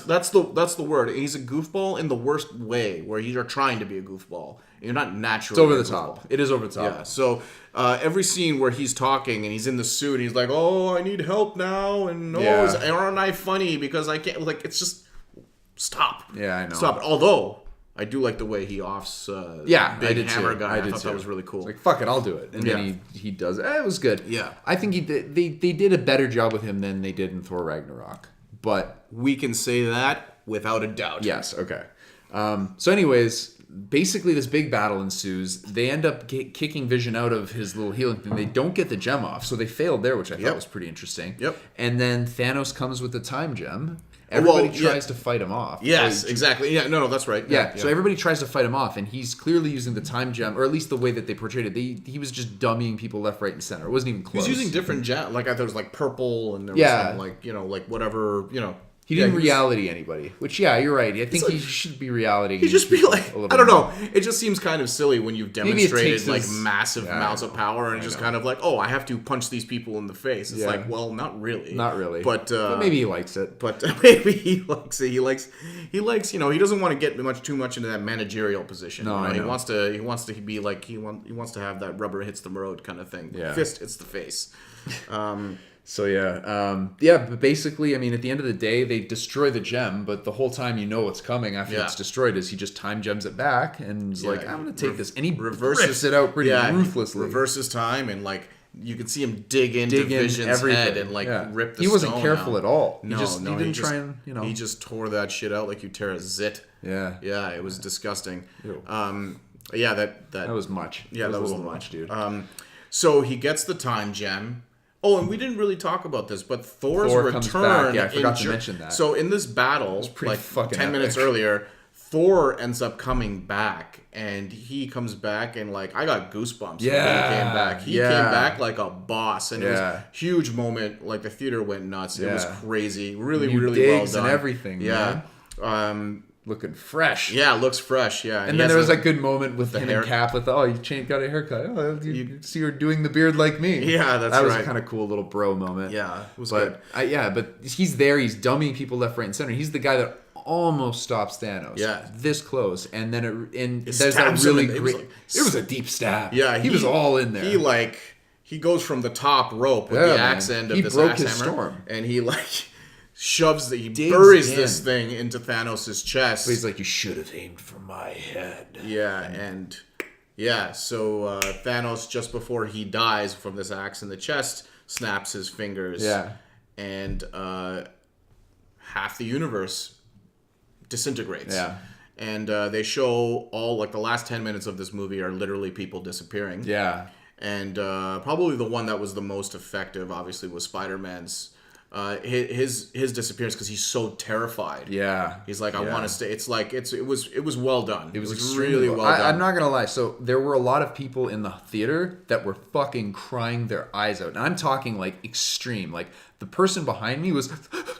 That's the word. He's a goofball in the worst way, where you're trying to be a goofball. You're not naturally. It's over the top. It is over the top. Yeah. So every scene where he's talking and he's in the suit, and he's like, "Oh, I need help now," and aren't I funny because I can't? Like, it's just stop. Yeah, I know. Stop. Although I do like the way he offs. Big hammer guy. I thought that was really cool. It's like, fuck it, I'll do it, and then he does it. It was good. Yeah. I think they did a better job with him than they did in Thor Ragnarok. But we can say that without a doubt. Yes. Okay. So, anyways, basically this big battle ensues. They end up kicking Vision out of his little healing thing. They don't get the gem off, so they failed there, which I thought was pretty interesting. Yep. And then Thanos comes with the time gem. Everybody tries to fight him off. Yes, exactly. Yeah, no, that's right. Yeah, so everybody tries to fight him off, and he's clearly using the time gem, or at least the way that they portrayed it. He was just dummying people left, right, and center. It wasn't even close. He was using different gem. Like, I thought it was like purple, and there was some, like, like whatever, He didn't reality anybody, which, you're right. I think he should be reality. He just be like, I don't know. It just seems kind of silly when you've demonstrated like massive amounts of power and just kind of like, I have to punch these people in the face. It's like, well, not really. Not really. But maybe he likes it. But maybe he likes it. He likes. He doesn't want to get too much into that managerial position. No, I know. He wants to be like he wants to have that rubber hits the road kind of thing. Yeah. Fist hits the face. So but basically, I mean, at the end of the day, they destroy the gem, but the whole time what's coming after it's destroyed is he just time gems it back and is like, I'm going to take this. And he reverses it out pretty ruthlessly. Reverses time, and like you can see him dig into Vision's head and like rip the stone. He wasn't careful at all. No, he didn't try and, He just tore that shit out like you tear a zit. Yeah. Yeah, it was disgusting. Ew. That was much. Yeah, that was a little much, dude. So he gets the time gem. Oh, and we didn't really talk about this, but Thor's return. Comes back. Yeah, I forgot to mention that. So in this battle, like 10 minutes earlier, Thor ends up coming back, and he comes back, and like I got goosebumps when he came back. He came back like a boss, and it was a huge moment. Like the theater went nuts. It was crazy. Really, really well done. And everything. Yeah. Looking fresh. Yeah, looks fresh. Yeah, and then there was that good moment with him and Cap with, you got a haircut. Oh, you see her doing the beard like me. Yeah, that was a kind of cool little bro moment. Yeah, it was good. But he's there. He's dumbing people left, right, and center. He's the guy that almost stops Thanos. Yeah, this close, and then there's that really great. It was a deep stab. Yeah, he was all in there. He goes from the top rope with the axe end of this axe hammer, storm, and he buries this thing into Thanos' chest. But he's like, you should have aimed for my head. Yeah, so Thanos, just before he dies from this axe in the chest, snaps his fingers. Yeah. And half the universe disintegrates. Yeah. And they show the last 10 minutes of this movie are literally people disappearing. Yeah. And probably the one that was the most effective, obviously, was Spider-Man's. His disappearance because he's so terrified. Yeah, he's like, I want to stay. It's like it was well done. It was really well done. I'm not gonna lie. So there were a lot of people in the theater that were fucking crying their eyes out, and I'm talking like extreme. Like the person behind me was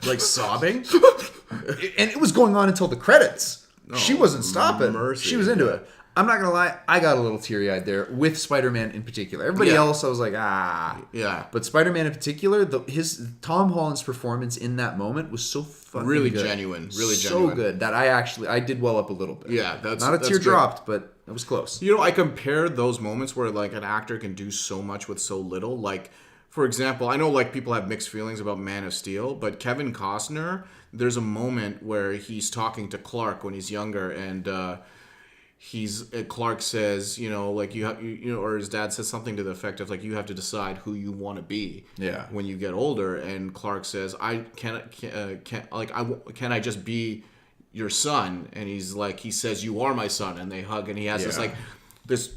like sobbing, and it was going on until the credits. She wasn't stopping. Mercy. She was into it. I'm not gonna lie, I got a little teary-eyed there with Spider-Man in particular. Everybody else, I was like, yeah. But Spider-Man in particular, his Tom Holland's performance in that moment was so fucking really good. Genuine, So good that I did well up a little bit. Yeah, that's not a tear dropped, but it was close. I compared those moments where like an actor can do so much with so little. Like, for example, I know like people have mixed feelings about Man of Steel, but Kevin Costner, there's a moment where he's talking to Clark when he's younger, and Clark says, like or his dad says something to the effect of like, you have to decide who you want to be when you get older. And Clark says, can I just be your son? And he says, you are my son. And they hug, and he has this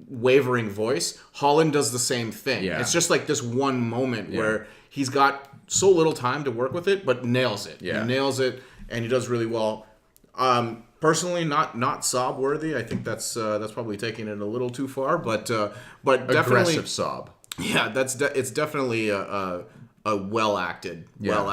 wavering voice. Holland does the same thing. Yeah. It's just like this one moment where he's got so little time to work with it, but nails it. Yeah. He nails it, and he does really well. Personally, not sob worthy. I think that's probably taking it a little too far, but definitely aggressive sob. Yeah, it's definitely a well acted, well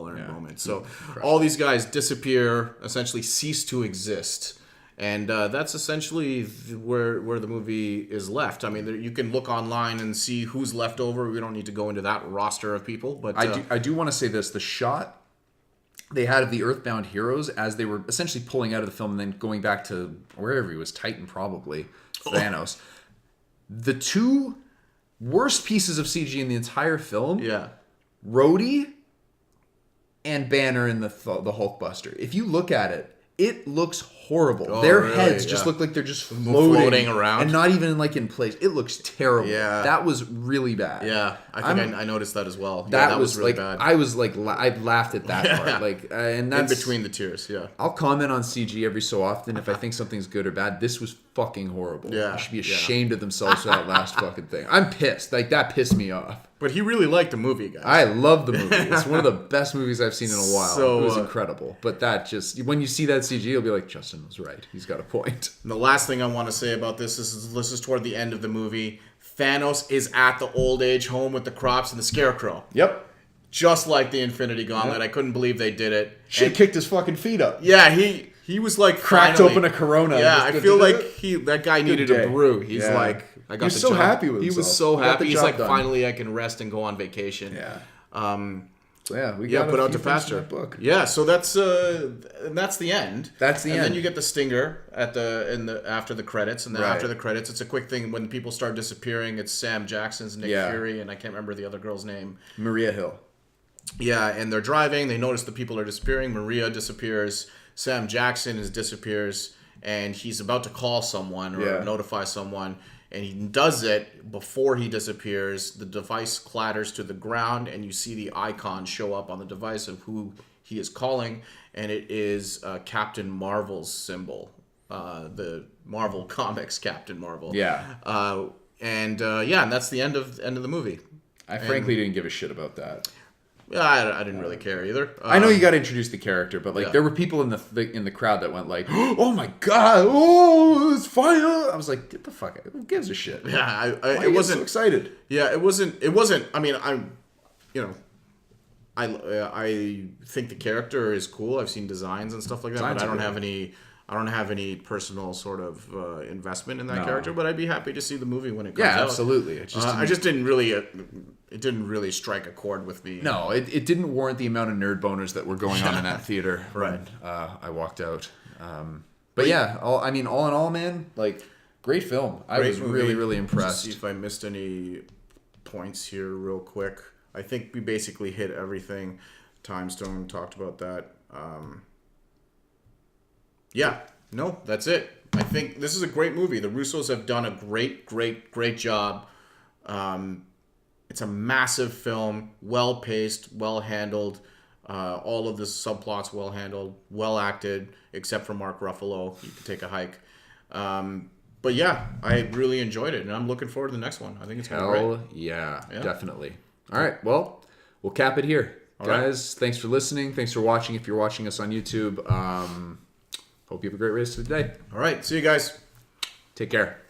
earned moment. So all these guys disappear, essentially cease to exist, And that's essentially where the movie is left. I mean, you can look online and see who's left over. We don't need to go into that roster of people. But I do want to say this. The shot they had of the Earthbound heroes as they were essentially pulling out of the film and then going back to wherever he was, Titan probably, Thanos. The two worst pieces of CG in the entire film, Rhodey and Banner in the Hulkbuster. If you look at it, it looks horrible. Their heads just look like they're just floating around and not even like in place. It looks terrible. Yeah, that was really bad. Yeah, I think I noticed that as well. That was really bad. I was like, I laughed at that part. Like, and that's in between the tears. Yeah, I'll comment on CG every so often if I think something's good or bad. This was fucking horrible. Yeah, they should be ashamed of themselves for that last fucking thing. I'm pissed. Like, that pissed me off. But he really liked the movie, guys. I love the movie. It's one of the best movies I've seen in a while. So, it was incredible. But that just, when you see that CG, you'll be like, Justin was right. He's got a point. And the last thing I want to say about this is toward the end of the movie. Thanos is at the old age home with the crops and the scarecrow. Yep. Just like the Infinity Gauntlet. I couldn't believe they did it. Shit kicked his fucking feet up. Yeah, he was like cracked open a Corona. Yeah, I feel like that guy needed a brew. He's like, I got the job. He was so happy with himself. He was so happy. He's like, finally I can rest and go on vacation. Yeah. So yeah, we got put out to pasture. Book. Yeah, so that's the end. That's the end. And then you get the stinger after the credits, and then after the credits, it's a quick thing when people start disappearing. It's Sam Jackson's Nick Fury, and I can't remember the other girl's name. Maria Hill. Yeah, and they're driving. They notice the people are disappearing. Maria disappears. Sam Jackson disappears, and he's about to call someone or notify someone. And he does it before he disappears. The device clatters to the ground, and you see the icon show up on the device of who he is calling, and it is Captain Marvel's symbol, the Marvel Comics Captain Marvel. Yeah. And that's the end of the movie. I frankly didn't give a shit about that. Yeah, I didn't really care either. I know you got to introduce the character, but like there were people in the crowd that went like, "Oh my god, oh, it's fire!" I was like, "Get the fuck out! Who gives a shit?" Yeah, I wasn't so excited. Yeah, it wasn't. I mean, I think the character is cool. I've seen designs and stuff like that, but I don't have any personal sort of investment in that character. But I'd be happy to see the movie when it comes out. Yeah, absolutely. I just didn't really. It didn't really strike a chord with me. No, it didn't warrant the amount of nerd boners that were going on in that theater. Right. When, I walked out. But yeah, all in all, man, like, great film. I was really, really impressed. Just see if I missed any points here real quick. I think we basically hit everything. Time Stone talked about that. No, that's it. I think this is a great movie. The Russos have done a great job. It's a massive film, well-paced, well-handled. All of the subplots well-handled, well-acted, except for Mark Ruffalo. You could take a hike. But yeah, I really enjoyed it, and I'm looking forward to the next one. I think it's going to be great. Yeah, definitely. All right, well, we'll cap it here. Guys, thanks for listening. Thanks for watching if you're watching us on YouTube. Hope you have a great rest of the day. All right, see you guys. Take care.